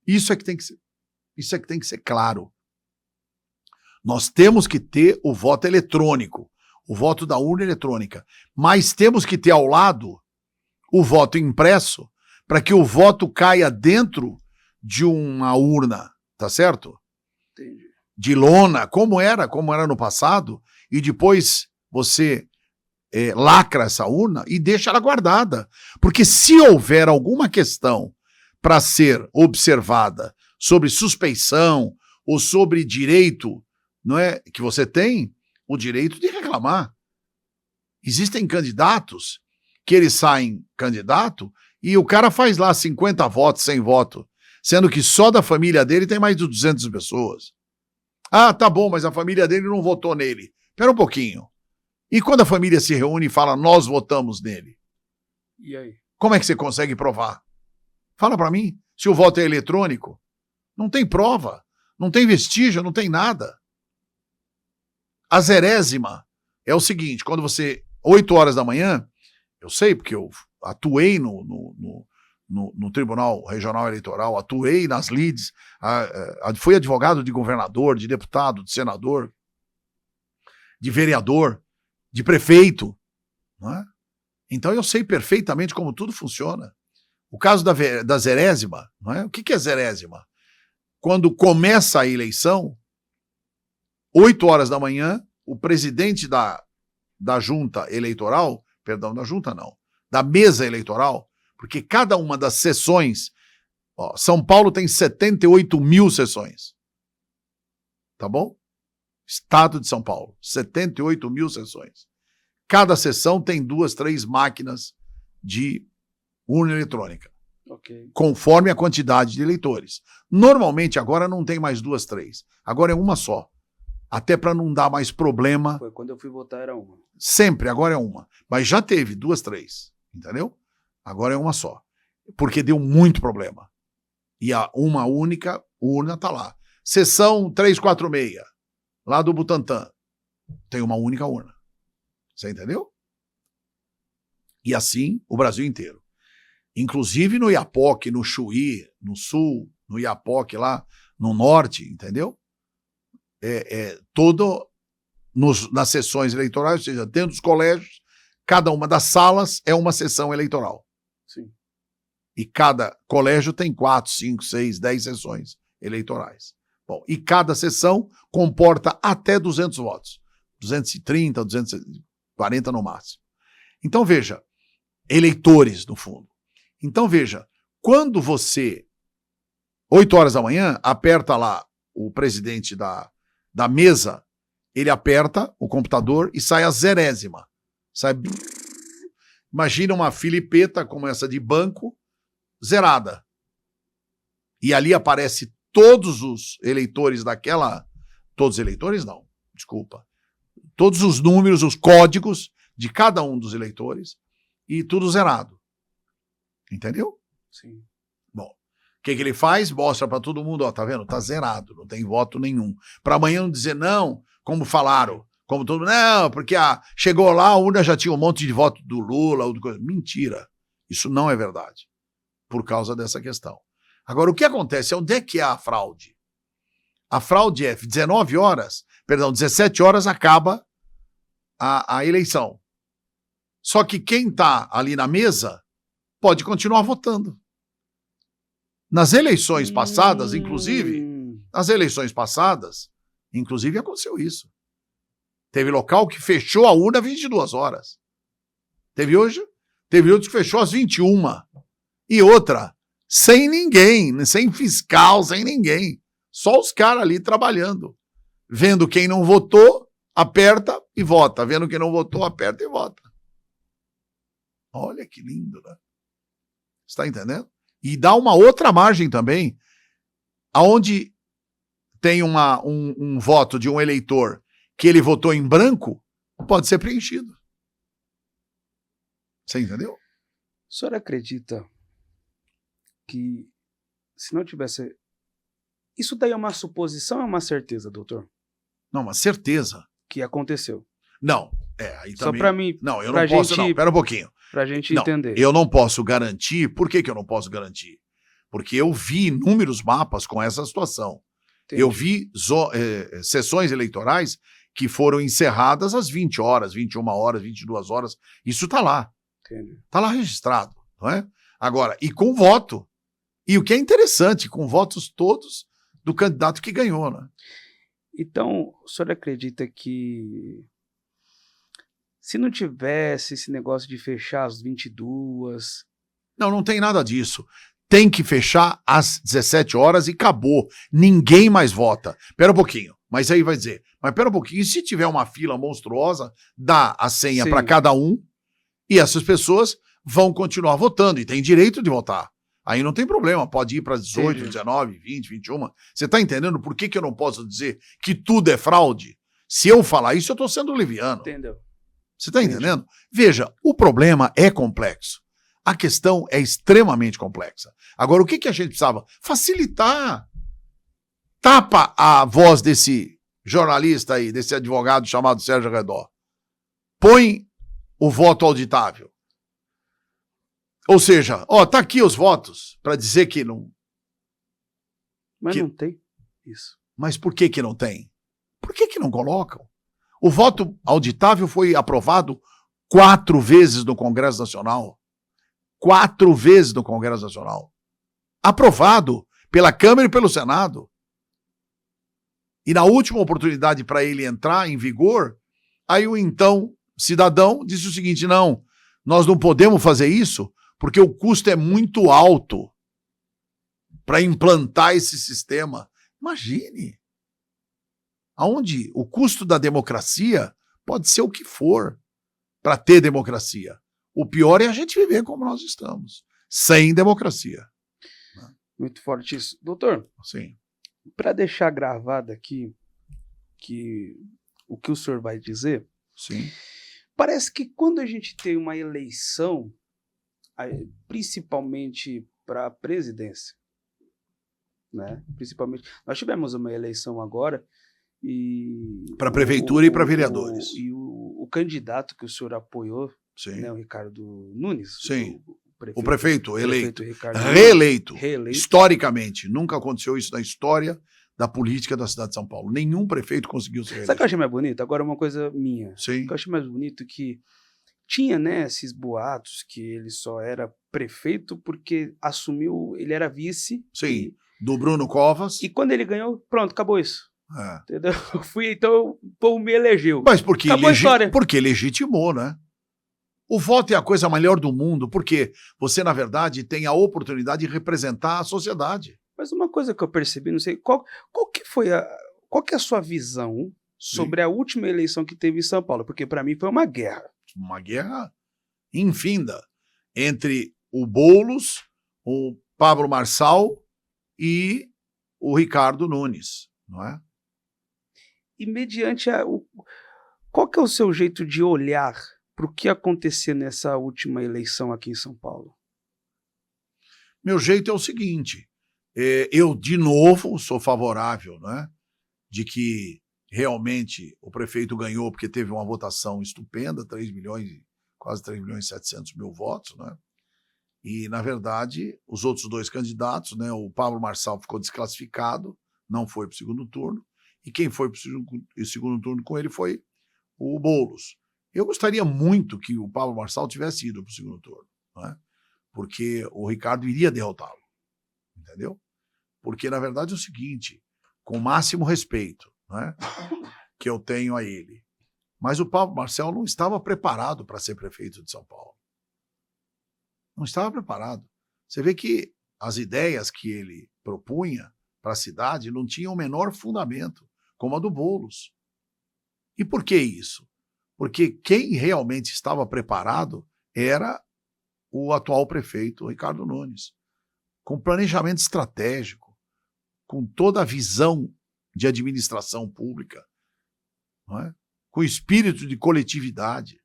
Isso é que tem que ser claro. Nós temos que ter o voto eletrônico, o voto da urna eletrônica, mas temos que ter ao lado o voto impresso para que o voto caia dentro de uma urna, tá certo?
Entendi.
De lona, como era no passado, e depois você lacra essa urna e deixa ela guardada. Porque se houver alguma questão para ser observada sobre suspeição ou sobre direito, não é, que você tem, o direito de reclamar. Existem candidatos que eles saem candidato e o cara faz lá 50 votos, 100 votos, sendo que só da família dele tem mais de 200 pessoas. Ah, tá bom, mas a família dele não votou nele. Espera um pouquinho. E quando a família se reúne e fala, nós votamos nele?
E aí?
Como é que você consegue provar? Fala para mim, se o voto é eletrônico. Não tem prova, não tem vestígio, não tem nada. A zerésima é o seguinte: quando você, 8 horas da manhã, eu sei porque eu atuei no Tribunal Regional Eleitoral, atuei nas lides, fui advogado de governador, de deputado, de senador, de vereador, de prefeito, não é? Então eu sei perfeitamente como tudo funciona. O caso da zerésima, não é? O que é zerésima? Quando começa a eleição, 8 horas da manhã, o presidente da junta eleitoral, perdão, da junta não, da mesa eleitoral, porque cada uma das sessões, ó, São Paulo tem 78 mil sessões, tá bom? Estado de São Paulo, 78 mil sessões. Cada sessão tem 2, 3 máquinas de urna eletrônica, conforme a quantidade de eleitores. Normalmente agora não tem mais 2, 3, agora é uma só. Até para não dar mais problema.
Foi quando eu fui votar era uma.
Sempre, agora é uma. Mas já teve 2, 3, entendeu? Agora é uma só. Porque deu muito problema. E uma única urna tá lá. Sessão 346, lá do Butantã. Tem uma única urna. Você entendeu? E assim o Brasil inteiro. Inclusive no Iapoque, no Chuí, no sul, no Iapoque lá, no norte, entendeu? Todo nas sessões eleitorais, ou seja, dentro dos colégios, cada uma das salas é uma sessão eleitoral.
Sim.
E cada colégio tem 4, 5, 6, 10 sessões eleitorais. Bom, e cada sessão comporta até 200 votos. 230, 240 no máximo. Então, veja, eleitores, no fundo. Então, veja, quando você, 8 horas da manhã, aperta lá o presidente da mesa, ele aperta o computador e sai a 0ª. Sai. Imagina uma filipeta como essa de banco, zerada. E ali aparece todos os eleitores daquela... Todos os eleitores, não, desculpa. Todos os números, os códigos de cada um dos eleitores e tudo zerado. Entendeu?
Sim.
Bom, o que ele faz? Mostra para todo mundo, ó, tá vendo? Tá zerado, não tem voto nenhum. Para amanhã não dizer não, como falaram, como todo mundo, não, porque chegou lá, a urna já tinha um monte de voto do Lula, ou de coisa. Mentira. Isso não é verdade. Por causa dessa questão. Agora, o que acontece? Onde é que é a fraude? A fraude é 17 horas acaba a eleição. Só que quem está ali na mesa pode continuar votando. Nas eleições passadas, inclusive, aconteceu isso. Teve local que fechou a urna às 22 horas. Teve outro que fechou às 21. E outra, sem ninguém, sem fiscal, sem ninguém. Só os caras ali trabalhando. Vendo quem não votou, aperta e vota. Vendo quem não votou, aperta e vota. Olha que lindo, né? Você está entendendo? E dá uma outra margem também, aonde tem um voto de um eleitor que ele votou em branco, pode ser preenchido. Você entendeu?
O senhor acredita que se não tivesse... Isso daí é uma suposição ou é uma certeza, doutor?
Não, uma certeza.
Que aconteceu.
Não, aí também...
Só para mim...
Não, eu não posso, não, pera um pouquinho.
Pra gente entender.
Eu não posso garantir. Por que eu não posso garantir? Porque eu vi inúmeros mapas com essa situação. Entendi. Eu vi sessões eleitorais que foram encerradas às 20 horas, 21 horas, 22 horas. Isso está lá. Está lá registrado, não é? Agora, e com voto. E o que é interessante, com votos todos do candidato que ganhou, né? Então,
o senhor acredita que se não tivesse esse negócio de fechar às 22...
Não tem nada disso. Tem que fechar às 17 horas e acabou. Ninguém mais vota. Pera um pouquinho. Mas aí vai dizer, mas pera um pouquinho, e se tiver uma fila monstruosa, dá a senha para cada um e essas pessoas vão continuar votando e tem direito de votar. Aí não tem problema, pode ir para 18, 19, 20, 21. Você está entendendo por que eu não posso dizer que tudo é fraude? Se eu falar isso, eu estou sendo leviano.
Entendeu?
Você está entendendo? Veja, o problema é complexo. A questão é extremamente complexa. Agora, o que a gente precisava? Facilitar. Tapa a voz desse jornalista aí, desse advogado chamado Sérgio Redó. Põe o voto auditável. Ou seja, tá aqui os votos para dizer que não...
Mas não tem isso.
Mas por que não tem? Por que não colocam? O voto auditável foi aprovado 4 vezes no Congresso Nacional. 4 vezes no Congresso Nacional. Aprovado pela Câmara e pelo Senado. E na última oportunidade para ele entrar em vigor, aí o então cidadão disse o seguinte: não, nós não podemos fazer isso porque o custo é muito alto para implantar esse sistema. Imagine, aonde o custo da democracia pode ser o que for para ter democracia. O pior é a gente viver como nós estamos, sem democracia.
Muito forte isso. Doutor,
Sim.
para deixar gravado aqui que o que o senhor vai dizer,
Sim.
parece que quando a gente tem uma eleição, principalmente para a presidência, né? Principalmente, nós tivemos uma eleição agora e
para a prefeitura e para vereadores.
O candidato que o senhor apoiou,
sim,
né, o Ricardo Nunes,
sim,
o
prefeito eleito,
reeleito,
historicamente, nunca aconteceu isso na história da política da cidade de São Paulo. Nenhum prefeito conseguiu ser reeleito.
Sabe o que eu achei mais bonito? Agora uma coisa minha.
Sim.
O que eu achei mais bonito que tinha, né, esses boatos que ele só era prefeito porque assumiu, ele era vice.
Sim, do Bruno Covas.
E quando ele ganhou, pronto, acabou isso.
É.
Entendeu? Então o povo me elegeu.
Mas porque,
acabou a história.
Porque legitimou, né? O voto é a coisa melhor do mundo, porque você, na verdade, tem a oportunidade de representar a sociedade.
Mas uma coisa que eu percebi, não sei, qual que é a sua visão sobre a última eleição que teve em São Paulo? Porque para mim foi uma guerra.
Uma guerra infinda entre o Boulos, o Pablo Marçal e o Ricardo Nunes, não é?
E mediante qual que é o seu jeito de olhar para o que acontecer nessa última eleição aqui em São Paulo?
Meu jeito é o seguinte, eu de novo sou favorável, né, de que realmente o prefeito ganhou porque teve uma votação estupenda, 3 milhões, quase 3 milhões e 700 mil votos, né? E, na verdade, os outros dois candidatos, né, o Pablo Marçal ficou desclassificado, não foi para o segundo turno, e quem foi para o segundo turno com ele foi o Boulos. Eu gostaria muito que o Pablo Marçal tivesse ido para o segundo turno, né? Porque o Ricardo iria derrotá-lo, entendeu? Porque, na verdade, é o seguinte, com o máximo respeito, né, que eu tenho a ele, mas o Pablo Marçal não estava preparado para ser prefeito de São Paulo. Não estava preparado. Você vê que as ideias que ele propunha para a cidade não tinham o menor fundamento, como a do Boulos. E por que isso? Porque quem realmente estava preparado era o atual prefeito, o Ricardo Nunes, com planejamento estratégico, com toda a visão de administração pública, não é? Com espírito de coletividade,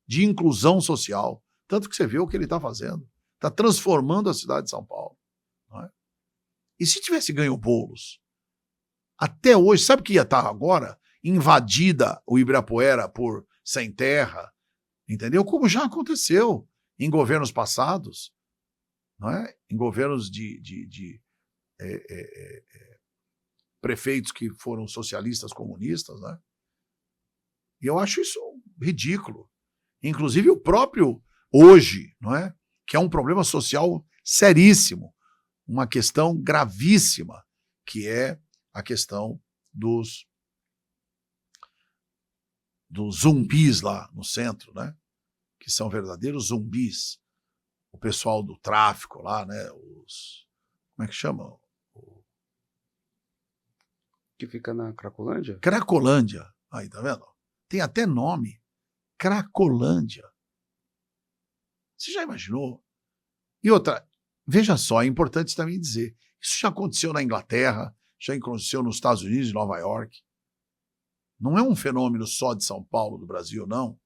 de inclusão social. Tanto que você vê o que ele está fazendo. Está transformando a cidade de São Paulo. Não é? E se tivesse ganho o Boulos, até hoje, sabe o que ia estar agora? Invadida o Ibirapuera por sem terra, entendeu? Como já aconteceu em governos passados, não é? Em governos de prefeitos que foram socialistas, comunistas, né? E eu acho isso ridículo. Inclusive o próprio hoje, não é? Que é um problema social seríssimo, uma questão gravíssima, que é a questão dos zumbis lá no centro, né? Que são verdadeiros zumbis. O pessoal do tráfico lá, né? Como é que chama?
Que fica na Cracolândia?
Cracolândia. Aí, tá vendo? Tem até nome. Cracolândia. Você já imaginou? E outra, veja só, é importante também dizer, isso já aconteceu na Inglaterra, já aconteceu nos Estados Unidos e Nova York. Não é um fenômeno só de São Paulo, do Brasil, não.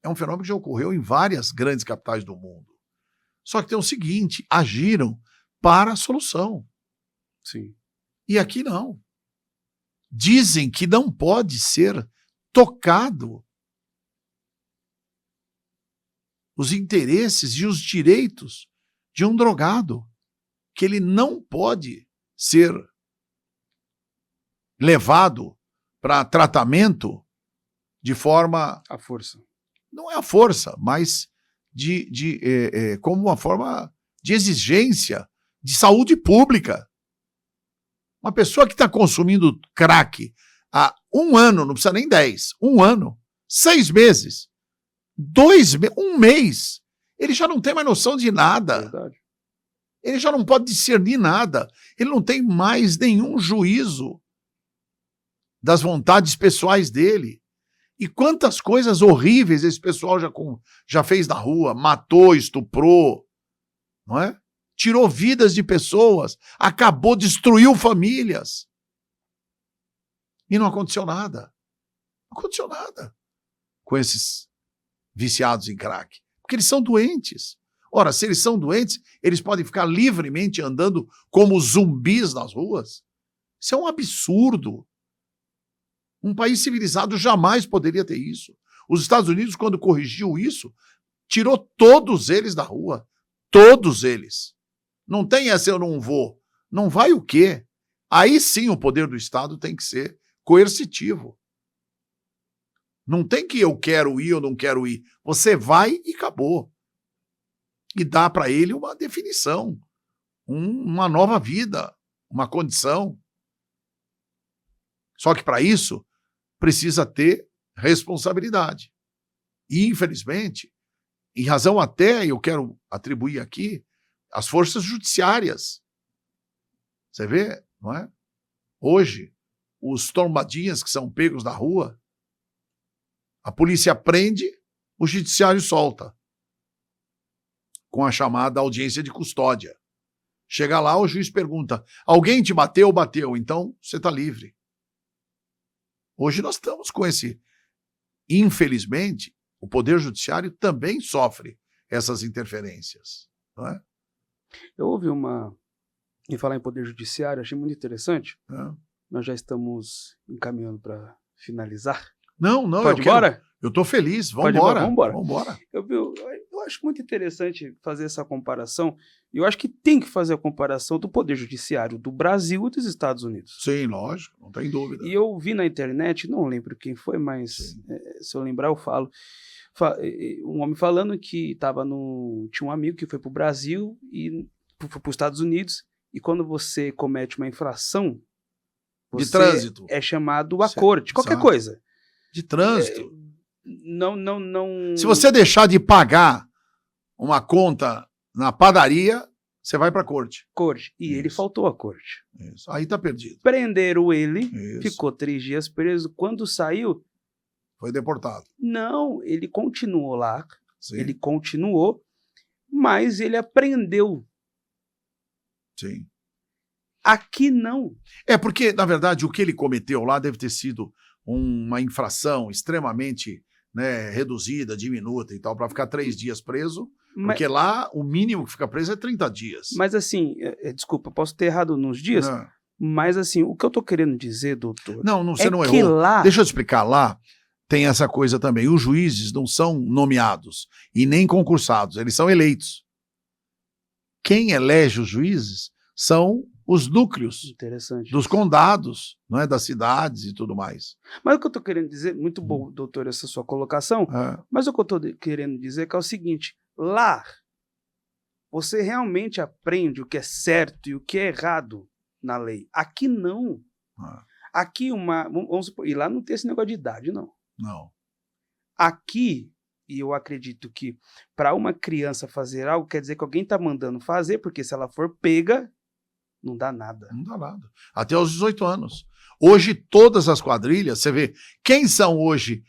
É um fenômeno que já ocorreu em várias grandes capitais do mundo. Só que tem o seguinte, agiram para a solução.
Sim.
E aqui não. Dizem que não pode ser tocado os interesses e os direitos de um drogado, que ele não pode ser levado para tratamento de forma...
A força.
Não é a força, mas como uma forma de exigência de saúde pública. Uma pessoa que está consumindo crack há 1 ano, não precisa nem 10, 1 ano, 6 meses, 1 mês, ele já não tem mais noção de nada.
Verdade.
Ele já não pode discernir nada. Ele não tem mais nenhum juízo das vontades pessoais dele. E quantas coisas horríveis esse pessoal já fez na rua, matou, estuprou, não é? Tirou vidas de pessoas, acabou, destruiu famílias. E não aconteceu nada. Não aconteceu nada com esses viciados em crack. Porque eles são doentes. Ora, se eles são doentes, eles podem ficar livremente andando como zumbis nas ruas? Isso é um absurdo. Um país civilizado jamais poderia ter isso. Os Estados Unidos, quando corrigiu isso, tirou todos eles da rua. Todos eles. Não tem essa eu não vou. Não vai o quê? Aí sim o poder do Estado tem que ser coercitivo. Não tem que eu quero ir ou não quero ir. Você vai e acabou. E dá para ele uma definição, uma nova vida, uma condição. Só que para isso precisa ter responsabilidade. E, infelizmente, em razão até, eu quero atribuir aqui, as forças judiciárias. Você vê, não é? Hoje, os tombadinhas que são pegos na rua, a polícia prende, o judiciário solta, com a chamada audiência de custódia. Chega lá, o juiz pergunta, alguém te bateu ou bateu? Então, você está livre. Hoje nós estamos com esse... Infelizmente, o Poder Judiciário também sofre essas interferências. Não é?
Eu ouvi em falar em Poder Judiciário, achei muito interessante.
É.
Nós já estamos encaminhando para finalizar.
Não,
Pode ir embora?
Eu estou feliz, vamos
Pode ir embora,
embora.
vamos embora.
Vamos embora.
Eu acho muito interessante fazer essa comparação. E eu acho que tem que fazer a comparação do Poder Judiciário do Brasil e dos Estados Unidos.
Sim, lógico, não tem dúvida.
E eu vi na internet, não lembro quem foi, mas se eu lembrar eu falo. Um homem falando que tinha um amigo que foi para o Brasil e foi para os Estados Unidos, e quando você comete uma infração
de trânsito,
é chamado à corte, qualquer coisa.
De trânsito.
Não.
Se você deixar de pagar uma conta na padaria, você vai para a corte.
E ele faltou à corte.
Isso. Aí tá perdido.
Prenderam ele,
Isso.
ficou 3 dias preso. Quando saiu...
Foi deportado.
Não, ele continuou lá.
Sim.
Ele continuou, mas ele aprendeu.
Sim.
Aqui não.
É porque, na verdade, o que ele cometeu lá deve ter sido uma infração extremamente, né, reduzida, diminuta e tal, para ficar 3 dias preso, porque lá o mínimo que fica preso é 30 dias.
Mas assim, desculpa, posso ter errado nos dias, mas assim, o que eu tô querendo dizer, doutor...
Não, você não errou.
Lá...
Deixa eu te explicar, lá tem essa coisa também, os juízes não são nomeados e nem concursados, eles são eleitos. Quem elege os juízes são os núcleos dos condados, não é, das cidades e tudo mais.
Mas o que eu estou querendo dizer, muito bom, doutor, essa sua colocação, mas o que eu estou querendo dizer é o seguinte, lá você realmente aprende o que é certo e o que é errado na lei. Aqui não. Aqui vamos supor, e lá não tem esse negócio de idade, não.
Não.
Aqui, e eu acredito que para uma criança fazer algo, quer dizer que alguém está mandando fazer, porque se ela for pega... Não dá nada.
Não dá nada. Até aos 18 anos. Hoje, todas as quadrilhas, você vê, quem são hoje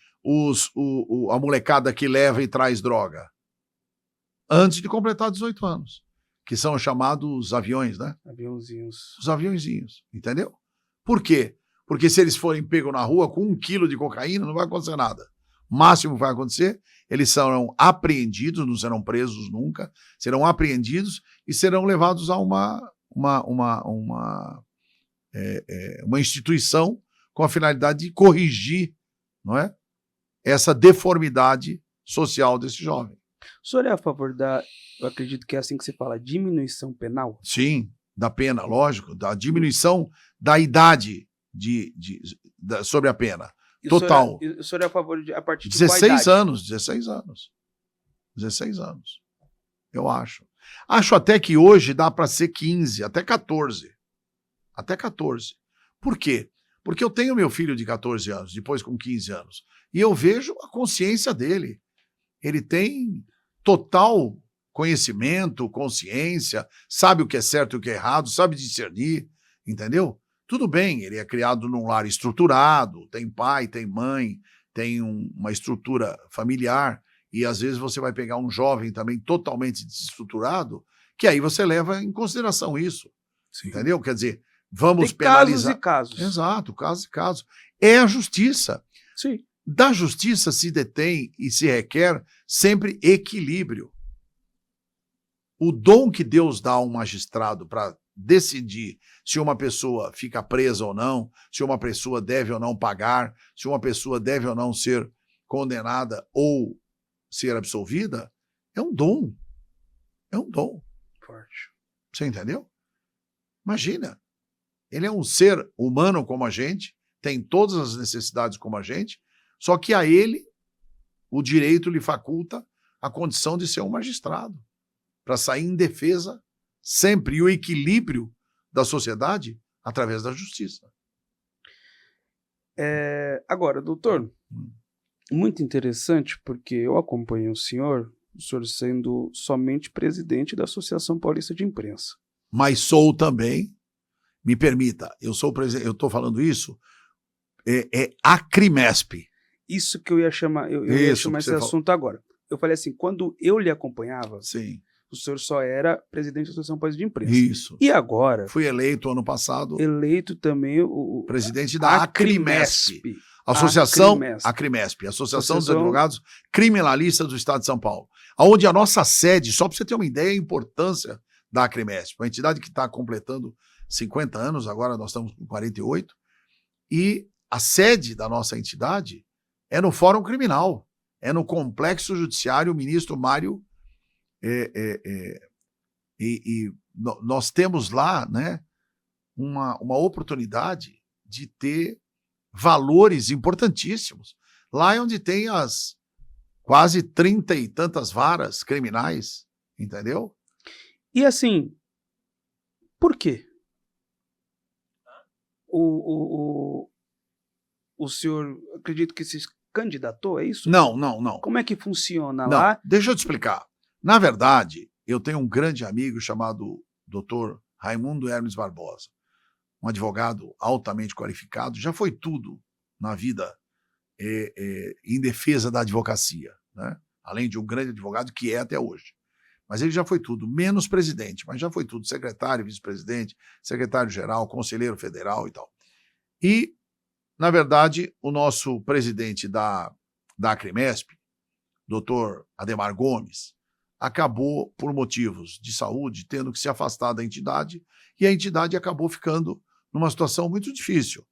a molecada que leva e traz droga? Antes de completar 18 anos. Que são os chamados aviões, né?
Aviãozinhos.
Os aviãozinhos, entendeu? Por quê? Porque se eles forem pegos na rua com 1 quilo de cocaína, não vai acontecer nada. O máximo que vai acontecer, eles serão apreendidos, não serão presos nunca, serão apreendidos e serão levados a uma instituição com a finalidade de corrigir, não é, essa deformidade social desse jovem.
O senhor é a favor eu acredito que é assim que se fala, diminuição penal?
Sim, da pena, lógico, da diminuição da idade sobre a pena. Total.
O senhor é a favor a partir de
16 anos, 16 anos. 16 anos, eu acho. Acho até que hoje dá para ser 15, até 14. Até 14. Por quê? Porque eu tenho meu filho de 14 anos, depois com 15 anos, e eu vejo a consciência dele. Ele tem total conhecimento, consciência, sabe o que é certo e o que é errado, sabe discernir, entendeu? Tudo bem, ele é criado num lar estruturado, tem pai, tem mãe, tem uma estrutura familiar, e às vezes você vai pegar um jovem também totalmente desestruturado, que aí você leva em consideração isso, entendeu? Quer dizer, vamos
Tem
penalizar.
casos e casos.
Exato, casos e casos. É a justiça.
Sim.
Da justiça se detém e se requer sempre equilíbrio. O dom que Deus dá a um magistrado para decidir se uma pessoa fica presa ou não, se uma pessoa deve ou não pagar, se uma pessoa deve ou não ser condenada ou ser absolvida, é um dom. É um dom.
Forte.
Você entendeu? Imagina. Ele é um ser humano como a gente, tem todas as necessidades como a gente, só que a ele o direito lhe faculta a condição de ser um magistrado, para sair em defesa sempre, e o equilíbrio da sociedade através da justiça.
Agora, doutor, muito interessante, porque eu acompanho o senhor sendo somente presidente da Associação Paulista de Imprensa.
Mas sou também, me permita, eu estou falando isso, Acrimesp.
Isso que eu ia chamar, eu ia chamar esse assunto agora. Eu falei assim, quando eu lhe acompanhava,
sim,
o senhor só era presidente da Associação Paulista de Imprensa.
Isso.
E agora?
Fui eleito ano passado.
Eleito também o
presidente da Acrimesp. Acrimesp, Associação dos Advogados Criminalistas do Estado de São Paulo. Onde a nossa sede, só para você ter uma ideia, a importância da Acrimesp, uma entidade que está completando 50 anos, agora nós estamos com 48, e a sede da nossa entidade é no Fórum Criminal, é no Complexo Judiciário Ministro Mário. Nós temos lá, né, uma oportunidade de ter valores importantíssimos. Lá é onde tem as quase 30 e tantas varas criminais, entendeu?
E assim, por quê? O senhor, acredito que se candidatou, é isso?
Não.
Como é que funciona
não,
lá?
Deixa eu te explicar. Na verdade, eu tenho um grande amigo chamado Dr. Raimundo Hermes Barbosa, um advogado altamente qualificado, já foi tudo na vida em defesa da advocacia, né? Além de um grande advogado que é até hoje. Mas ele já foi tudo, menos presidente, mas já foi tudo, secretário, vice-presidente, secretário-geral, conselheiro federal e tal. E, na verdade, o nosso presidente da Acrimesp, Dr. Ademar Gomes, acabou, por motivos de saúde, tendo que se afastar da entidade, e a entidade acabou ficando numa situação muito difícil.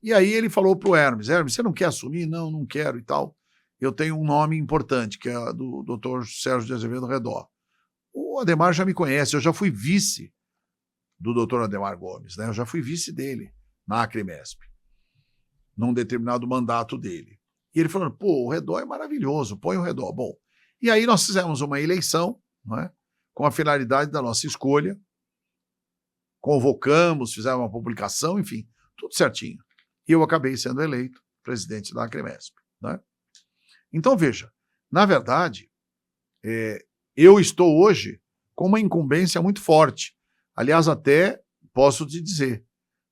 E aí ele falou para o Hermes, você não quer assumir? Não quero e tal. Eu tenho um nome importante, que é do Dr. Sérgio de Azevedo Redó. O Ademar já me conhece, eu já fui vice do Dr. Ademar Gomes, né? Eu já fui vice dele na Acrimesp, num determinado mandato dele. E ele falou, o Redó é maravilhoso, põe o Redó. Bom, e aí nós fizemos uma eleição, não é? Com a finalidade da nossa escolha, convocamos, fizemos uma publicação, enfim, tudo certinho. E eu acabei sendo eleito presidente da Acrimesp, né? Então, veja, na verdade, eu estou hoje com uma incumbência muito forte. Aliás, até posso te dizer,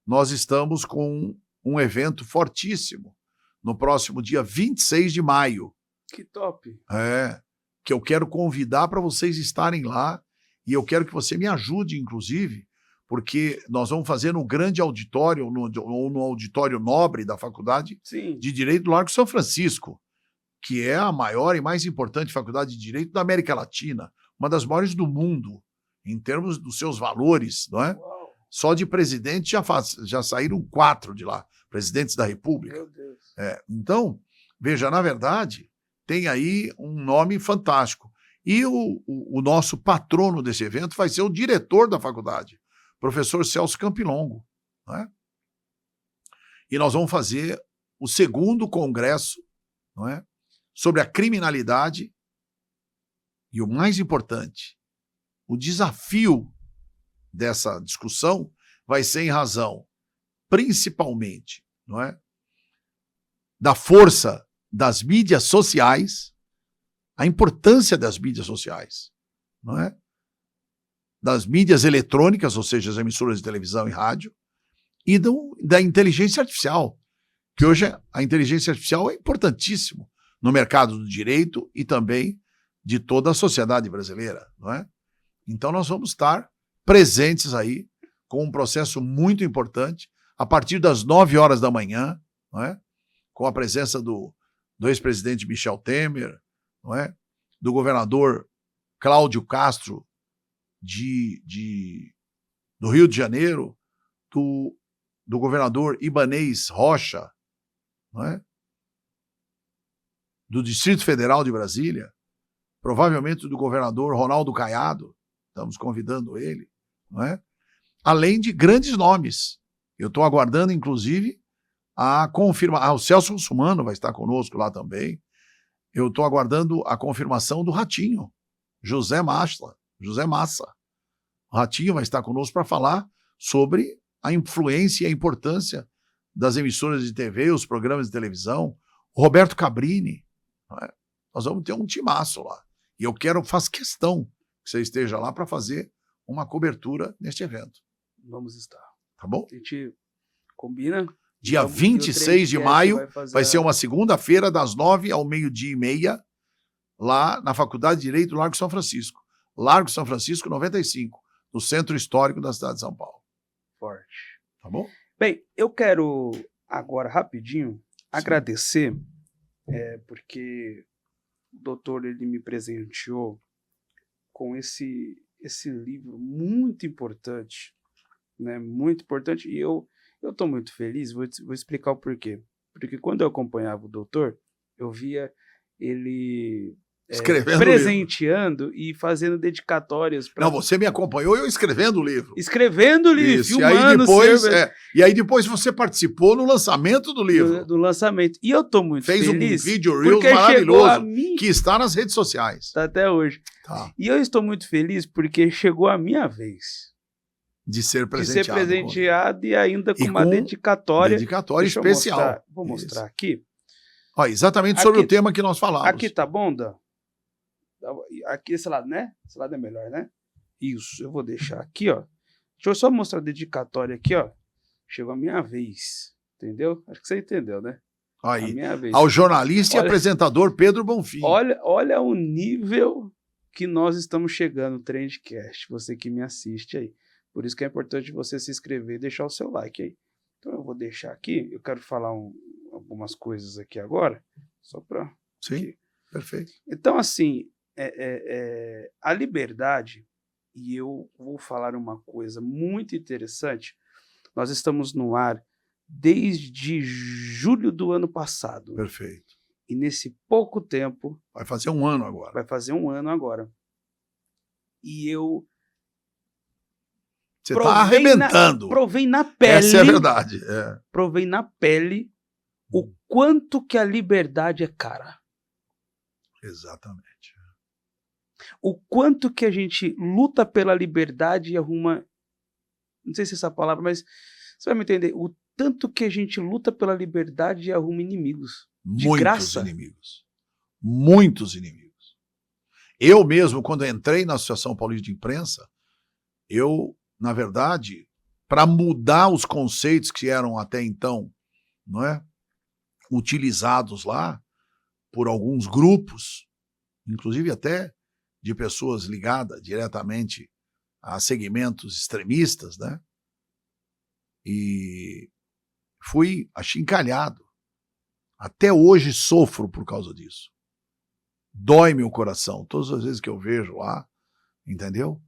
nós estamos com um evento fortíssimo no próximo dia 26 de maio.
Que top!
Que eu quero convidar para vocês estarem lá, e eu quero que você me ajude, inclusive, porque nós vamos fazer no grande auditório, ou no auditório nobre da Faculdade
Sim.
de Direito do Largo São Francisco, que é a maior e mais importante faculdade de Direito da América Latina, uma das maiores do mundo, em termos dos seus valores, não é?
Uau.
Só de presidente já saíram 4 de lá, presidentes da República.
Meu Deus.
Então, veja, na verdade, tem aí um nome fantástico. E o nosso patrono desse evento vai ser o diretor da faculdade, professor Celso Campilongo, não é? E nós vamos fazer o 2º congresso, não é, sobre a criminalidade e, o mais importante, o desafio dessa discussão vai ser em razão, principalmente, não é, da força das mídias sociais, a importância das mídias sociais, não é? Das mídias eletrônicas, ou seja, as emissoras de televisão e rádio, e da inteligência artificial, que hoje a inteligência artificial é importantíssimo no mercado do direito e também de toda a sociedade brasileira, não é? Então nós vamos estar presentes aí com um processo muito importante a partir das 9 horas da manhã, não é? Com a presença do ex-presidente Michel Temer, não é? Do governador Cláudio Castro do Rio de Janeiro, do governador Ibanez Rocha, não é? Do Distrito Federal de Brasília, provavelmente do governador Ronaldo Caiado, estamos convidando ele, não é? Além de grandes nomes. Eu estou aguardando, inclusive, a confirmação. O Celso Russumano vai estar conosco lá também. Eu estou aguardando a confirmação do Ratinho, José Massa. O Ratinho vai estar conosco para falar sobre a influência e a importância das emissoras de TV, os programas de televisão. O Roberto Cabrini. Não é? Nós vamos ter um timaço lá. E faço questão que você esteja lá para fazer uma cobertura neste evento.
Vamos estar.
Tá bom?
A gente combina.
Dia 26 de maio vai ser uma segunda-feira, das 9 ao 12h30, lá na Faculdade de Direito do Largo São Francisco. Largo São Francisco 95, no Centro Histórico da cidade de São Paulo.
Forte.
Tá bom?
Bem, eu quero agora, rapidinho, agradecer, porque o doutor ele me presenteou com esse livro muito importante, né? Muito importante. E eu estou muito feliz, vou explicar o porquê. Porque quando eu acompanhava o doutor, eu via ele presenteando e fazendo dedicatórias.
Não, você me acompanhou eu escrevendo o livro.
Escrevendo o livro,
isso,
filmando.
E aí depois você participou no lançamento do livro.
Do lançamento. E eu estou muito feliz.
Fez um vídeo Reels maravilhoso, que está nas redes sociais.
Está até hoje.
Tá.
E eu estou muito feliz porque chegou a minha vez.
De ser presenteado
e ainda com uma dedicatória.
Dedicatória especial.
Vou mostrar aqui.
Ó, exatamente sobre o tema que nós falamos.
Aqui tá bom, Dan? Aqui esse lado, né? Esse lado é melhor, né? Isso, eu vou deixar aqui, ó. Deixa eu só mostrar a dedicatória aqui, ó. Chegou a minha vez, entendeu? Acho que você entendeu, né?
Aí,
a minha vez.
Ao jornalista e apresentador Pedro Bonfim.
Olha o nível que nós estamos chegando no Trendcast, você que me assiste aí. Por isso que é importante você se inscrever e deixar o seu like aí. Então eu vou deixar aqui, eu quero falar algumas coisas aqui agora, só para...
Sim,
aqui.
Perfeito.
Então, assim, a liberdade, e eu vou falar uma coisa muito interessante, nós estamos no ar desde julho do ano passado.
Perfeito.
E nesse pouco tempo...
Vai fazer um ano agora.
Vai fazer um ano agora. E eu...
Você está arrebentando.
Provei na pele.
Essa é a verdade.
Provei na pele o quanto que a liberdade é cara.
Exatamente.
O quanto que a gente luta pela liberdade e arruma... Não sei se é essa palavra, mas você vai me entender. O tanto que a gente luta pela liberdade e arruma inimigos. De graça.
Muitos inimigos. Eu mesmo, quando entrei na Associação Paulista de Imprensa, na verdade, para mudar os conceitos que eram até então, não é, utilizados lá por alguns grupos, inclusive até de pessoas ligadas diretamente a segmentos extremistas, né? E fui achincalhado. Até hoje sofro por causa disso. Dói meu coração todas as vezes que eu vejo lá, entendeu?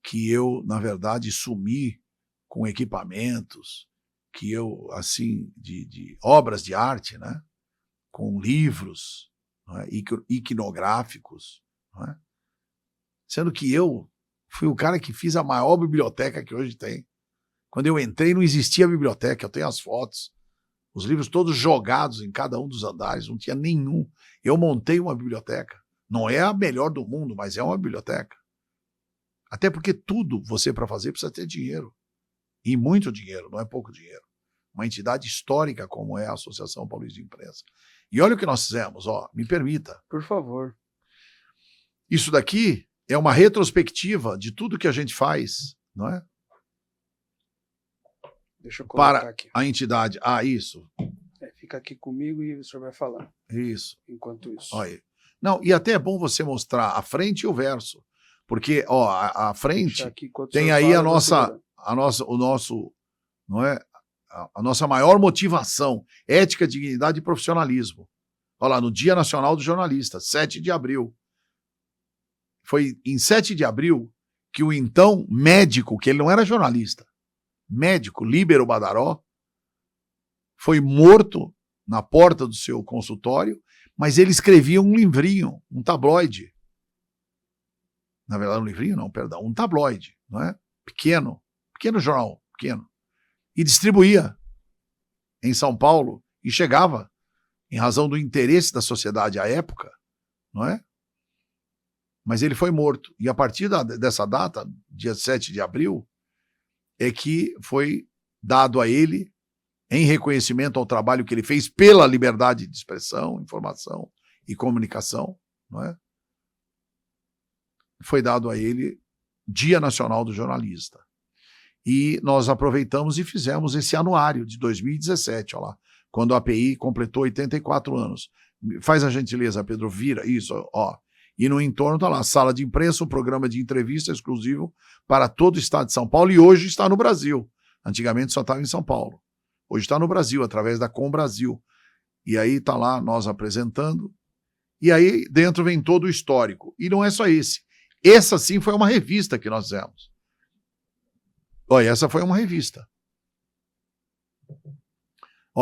Que eu, na verdade, sumi com equipamentos, que eu, assim, de obras de arte, né? Com livros, não é? Iconográficos, não é? Sendo que eu fui o cara que fiz a maior biblioteca que hoje tem. Quando eu entrei, não existia biblioteca, eu tenho as fotos, os livros todos jogados em cada um dos andares, não tinha nenhum. Eu montei uma biblioteca. Não é a melhor do mundo, mas é uma biblioteca. Até porque tudo, você para fazer, precisa ter dinheiro. E muito dinheiro, não é pouco dinheiro. Uma entidade histórica como é a Associação Paulista de Imprensa. E olha o que nós fizemos, me permita.
Por favor.
Isso daqui é uma retrospectiva de tudo que a gente faz, não é?
Deixa eu colocar
Para
aqui.
a entidade. Isso.
Fica aqui comigo e o senhor vai falando.
Isso.
Enquanto isso.
Olha aí. Não, e até é bom você mostrar a frente e o verso. Porque, a frente
Aqui,
tem aí a nossa, não é? A nossa maior motivação, ética, dignidade e profissionalismo. Olha lá, no Dia Nacional do Jornalista, 7 de abril. Foi em 7 de abril que o então médico, que ele não era jornalista, médico, Líbero Badaró, foi morto na porta do seu consultório, mas ele escrevia um livrinho, um tabloide. Na verdade, um livrinho não, perdão, um tabloide, não é? Pequeno jornal, pequeno. E distribuía em São Paulo e chegava, em razão do interesse da sociedade à época, não é? Mas ele foi morto. E a partir dessa data, dia 7 de abril, é que foi dado a ele, em reconhecimento ao trabalho que ele fez pela liberdade de expressão, informação e comunicação, não é? Foi dado a ele Dia Nacional do Jornalista. E nós aproveitamos e fizemos esse anuário de 2017, olha lá, quando a API completou 84 anos. Faz a gentileza, Pedro, vira isso, E no entorno está lá, sala de imprensa, um programa de entrevista exclusivo para todo o estado de São Paulo e hoje está no Brasil. Antigamente só estava em São Paulo. Hoje está no Brasil, através da Com Brasil. E aí está lá nós apresentando. E aí dentro vem todo o histórico. E não é só esse. Essa sim foi uma revista que nós fizemos. Olha, essa foi uma revista.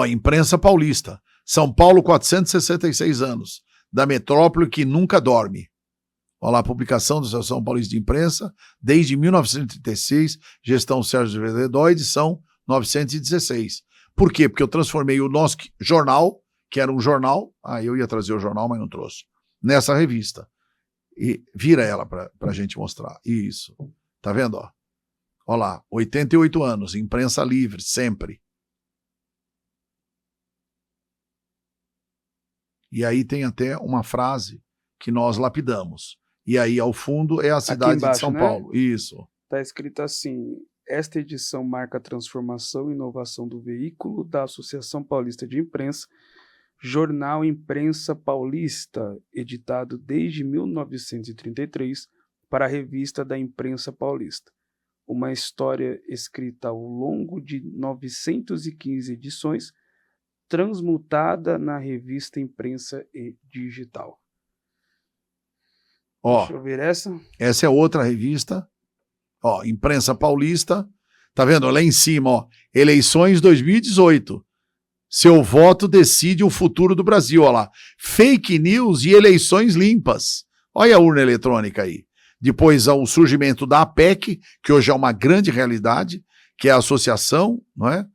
Imprensa Paulista. São Paulo, 466 anos. Da metrópole que nunca dorme. Olha lá, a publicação da Associação Paulista de Imprensa, desde 1936, gestão Sérgio Vededó, edição 916. Por quê? Porque eu transformei o nosso jornal, que era um jornal, eu ia trazer o jornal, mas não trouxe, nessa revista. E vira ela para a gente mostrar. Isso. Tá vendo? Olha lá, 88 anos, imprensa livre, sempre. E aí tem até uma frase que nós lapidamos. E aí, ao fundo, é a cidade
embaixo,
de São
né?
Paulo. Isso.
Está escrito assim: esta edição marca a transformação e inovação do veículo da Associação Paulista de Imprensa, Jornal Imprensa Paulista, editado desde 1933 para a Revista da Imprensa Paulista. Uma história escrita ao longo de 915 edições, transmutada na revista Imprensa e Digital. Deixa eu ver essa.
Essa é outra revista. Imprensa Paulista. Tá vendo? Lá em cima, eleições 2018. Seu voto decide o futuro do Brasil. Olha lá. Fake news e eleições limpas. Olha a urna eletrônica aí. Depois o surgimento da APEC, que hoje é uma grande realidade, que é a associação, não é?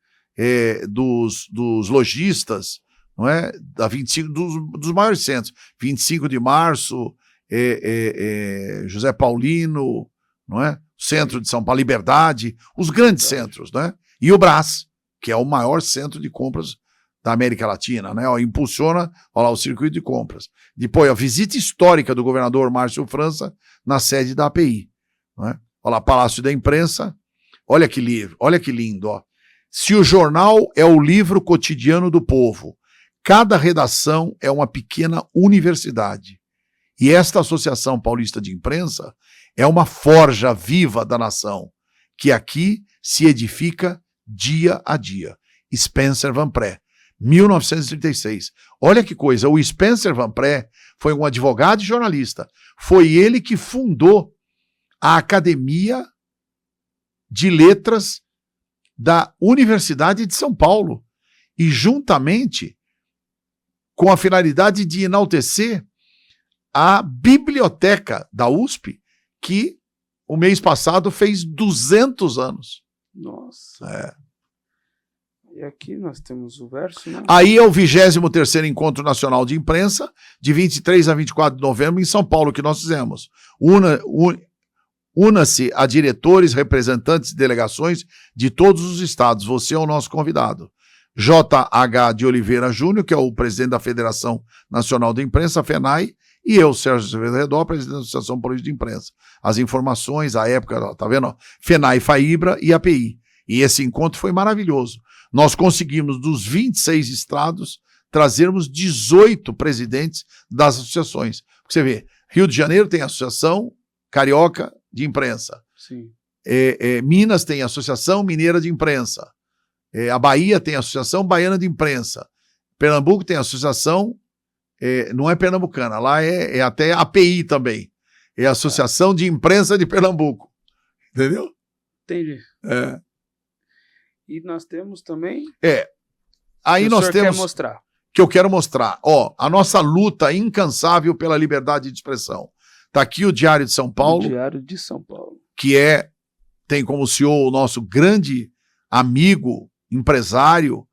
Dos lojistas, não é? Da 25, dos maiores centros. 25 de março, José Paulino, não é? Centro de São Paulo, Liberdade, os grandes centros, né? E o Brás, que é o maior centro de compras da América Latina, né? Impulsiona, olha lá, o circuito de compras. Depois, a visita histórica do governador Márcio França na sede da API, não é? Olha lá, Palácio da Imprensa, olha que livro, olha que lindo, Se o jornal é o livro cotidiano do povo, cada redação é uma pequena universidade. E esta Associação Paulista de Imprensa é uma forja viva da nação, que aqui se edifica dia a dia. Spencer Van Pré, 1936. Olha que coisa, o Spencer Van Pré foi um advogado e jornalista. Foi ele que fundou a Academia de Letras da Universidade de São Paulo. E juntamente com a finalidade de enaltecer a biblioteca da USP, que o mês passado fez 200 anos.
Nossa. E aqui nós temos o verso, né?
Aí é o 23º Encontro Nacional de Imprensa, de 23 a 24 de novembro, em São Paulo, que nós fizemos. Una-se a diretores, representantes e delegações de todos os estados. Você é o nosso convidado. J.H. de Oliveira Júnior, que é o presidente da Federação Nacional da Imprensa, a FENAI, e eu, Sérgio Azevedo Redó, presidente da Associação Paulista de Imprensa. As informações, a época, ó, tá vendo? FENAI, FAIBRA e API. E esse encontro foi maravilhoso. Nós conseguimos, dos 26 estados, trazermos 18 presidentes das associações. Você vê, Rio de Janeiro tem a Associação Carioca de Imprensa.
Sim.
Minas tem a Associação Mineira de Imprensa. A Bahia tem a Associação Baiana de Imprensa. Pernambuco tem a Associação, não é pernambucana, lá é até API também. É a Associação de Imprensa de Pernambuco. Entendeu?
Entendi. E nós temos também...
Aí nós temos...
Quer mostrar?
Que eu quero mostrar. Ó, a nossa luta incansável pela liberdade de expressão. Está aqui o Diário de São Paulo.
O Diário de São Paulo.
Que tem como CEO o nosso grande amigo, empresário,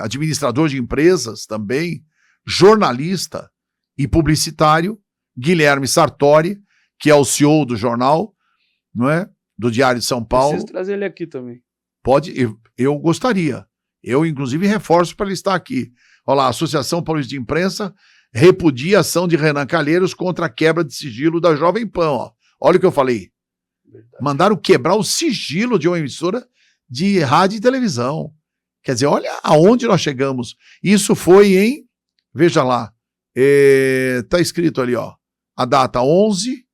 administrador de empresas também, jornalista e publicitário, Guilherme Sartori, que é o CEO do jornal, não é? Do Diário de São Paulo.
Preciso trazer ele aqui também.
Pode, eu gostaria. Eu, inclusive, reforço para ele estar aqui. Olha lá, a Associação Paulista de Imprensa repudia a ação de Renan Calheiros contra a quebra de sigilo da Jovem Pan. Ó. Olha o que eu falei.
Verdade.
Mandaram quebrar o sigilo de uma emissora de rádio e televisão. Quer dizer, olha aonde nós chegamos. Isso foi em... Veja lá. Tá escrito ali, ó. A data 11...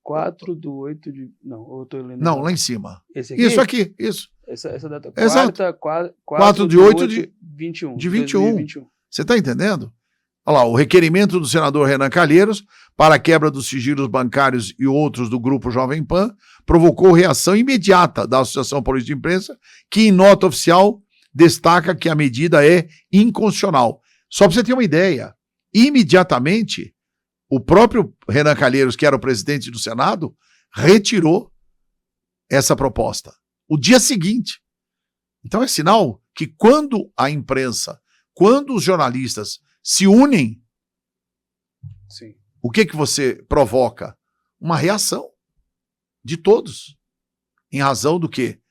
4/8 de... Não, eu tô lendo.
Não, lá em cima.
Esse aqui?
Isso aqui, isso.
Essa data.
Exato.
4/8 de 21.
De 21.
2021.
Você está entendendo? Olha lá, o requerimento do senador Renan Calheiros para a quebra dos sigilos bancários e outros do Grupo Jovem Pan provocou reação imediata da Associação Paulista de Imprensa, que em nota oficial destaca que a medida é inconstitucional. Só para você ter uma ideia, imediatamente o próprio Renan Calheiros, que era o presidente do Senado, retirou essa proposta. O dia seguinte. Então é sinal que quando a imprensa, quando os jornalistas se unem,
sim,
o que você provoca? Uma reação de todos. Em razão do quê?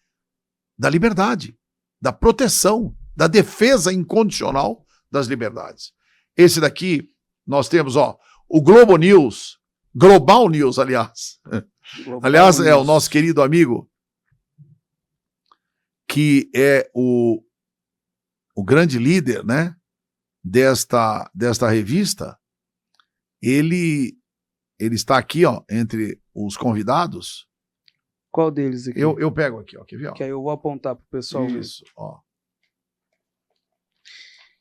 Da liberdade, da proteção, da defesa incondicional das liberdades. Esse daqui, nós temos, ó, o Global News, aliás. Aliás, é o nosso querido amigo, que é o grande líder, né, desta revista. Ele está aqui, ó, entre os convidados.
Qual deles aqui?
Eu pego aqui, ó, quer ver? Ó?
Que aí eu vou apontar pro pessoal.
Isso, ó.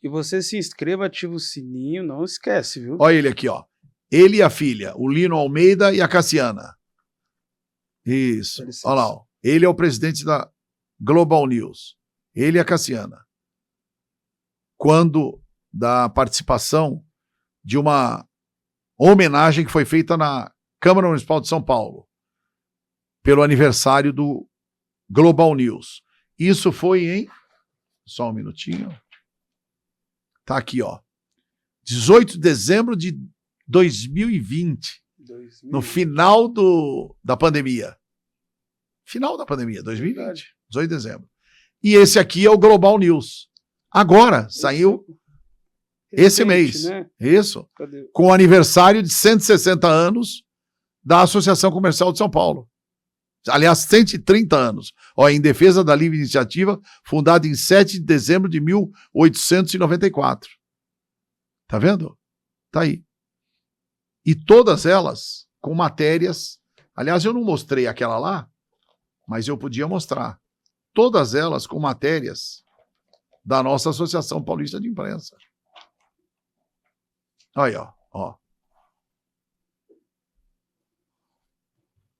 E você se inscreva, ativa o sininho, não esquece, viu?
Olha ele aqui, ó. Ele e a filha, o Lino Almeida e a Cassiana. Isso. Olha lá, ó. Ele é o presidente da Global News. Ele e a Cassiana. Quando da participação de uma homenagem que foi feita na Câmara Municipal de São Paulo, pelo aniversário do Global News. Isso foi em... Só um minutinho. Tá aqui, ó. 18 de dezembro de 2020. No final da pandemia. Final da pandemia, 2020. 18 de dezembro. E esse aqui é o Global News. Agora, saiu esse mês. Né? Isso. Cadê? Com o aniversário de 160 anos da Associação Comercial de São Paulo. Aliás, 130 anos. Ó, em defesa da livre iniciativa, fundada em 7 de dezembro de 1894. Tá vendo? Tá aí. E todas elas com matérias. Aliás, eu não mostrei aquela lá, mas eu podia mostrar. Todas elas com matérias da nossa Associação Paulista de Imprensa. Aí, ó.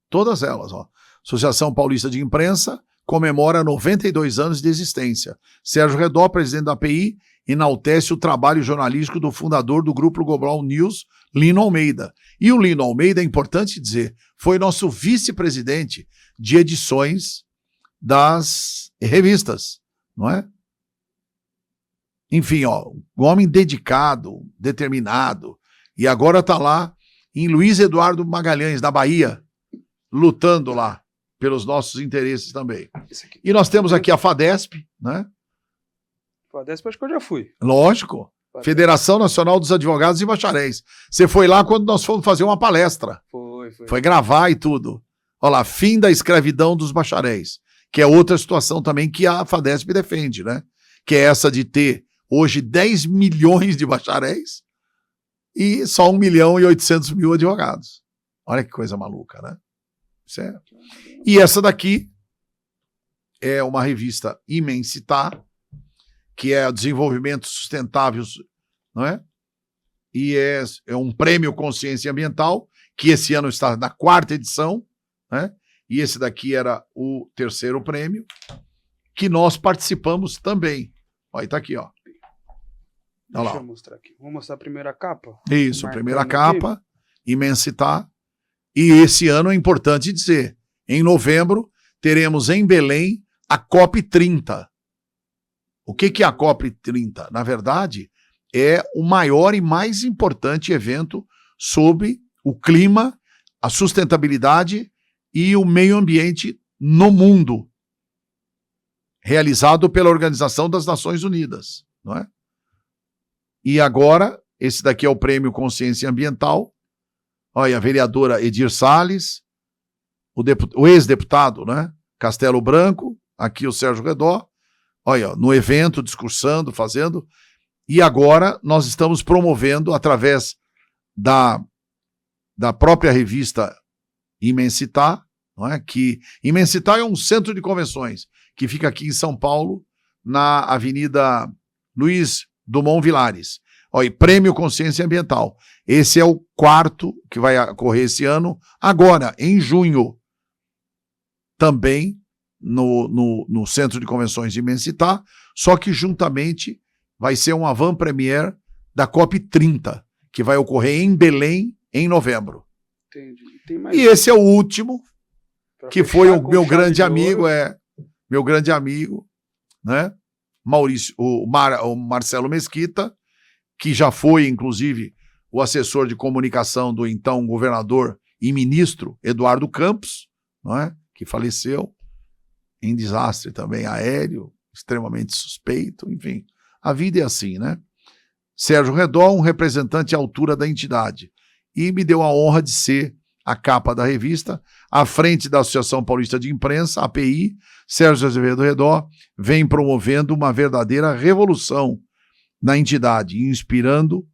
Todas elas, ó. Associação Paulista de Imprensa comemora 92 anos de existência. Sérgio Redó, presidente da API, enaltece o trabalho jornalístico do fundador do Grupo Global News, Lino Almeida. E o Lino Almeida, é importante dizer, foi nosso vice-presidente de edições das revistas, não é? Enfim, ó, um homem dedicado, determinado, e agora está lá em Luiz Eduardo Magalhães, na Bahia, lutando lá pelos nossos interesses também. E nós temos aqui a FADESP, né?
FADESP acho que eu já fui.
Lógico. Federação Nacional dos Advogados e Bacharéis. Você foi lá quando nós fomos fazer uma palestra. Foi gravar e tudo. Olha lá, fim da escravidão dos bacharéis, que é outra situação também que a FADESP defende, né? Que é essa de ter hoje 10 milhões de bacharéis e só 1.800.000 advogados. Olha que coisa maluca, né? Certo. E essa daqui é uma revista Imensitar, que é o Desenvolvimento Sustentável, não é? E é um prêmio Consciência Ambiental, que esse ano está na 4ª edição, né? E esse daqui era o 3º prêmio, que nós participamos também. Olha, tá aqui, ó.
Deixa eu mostrar aqui. Vou mostrar a primeira capa.
Isso, a primeira capa, Imensitar. E esse ano é importante dizer, em novembro, teremos em Belém a COP30. O que é a COP30? Na verdade, é o maior e mais importante evento sobre o clima, a sustentabilidade e o meio ambiente no mundo, realizado pela Organização das Nações Unidas, não é? E agora, esse daqui é o Prêmio Consciência Ambiental. Olha, a vereadora Edir Salles, o ex-deputado, né? Castelo Branco, aqui o Sérgio Redó. Olha, no evento, discursando, fazendo. E agora nós estamos promovendo, através da própria revista Imensitar, não é? Que Imensitar é um centro de convenções que fica aqui em São Paulo, na Avenida Luiz Dumont Vilares. Olha, Prêmio Consciência Ambiental. Esse é o 4º que vai ocorrer esse ano, agora, em junho. Também no Centro de Convenções de Imensitar, só que juntamente vai ser um avant-première da COP30, que vai ocorrer em Belém em novembro.
Entendi. Tem mais
e esse é o último, que foi o meu grande amigo, meu grande amigo, né? Maurício, o Marcelo Mesquita, que já foi, inclusive, o assessor de comunicação do então governador e ministro Eduardo Campos, não é? Que faleceu em desastre também aéreo, extremamente suspeito, enfim. A vida é assim, né? Sérgio Redó, um representante à altura da entidade, e me deu a honra de ser a capa da revista, à frente da Associação Paulista de Imprensa, API. Sérgio Azevedo Redó vem promovendo uma verdadeira revolução na entidade, inspirado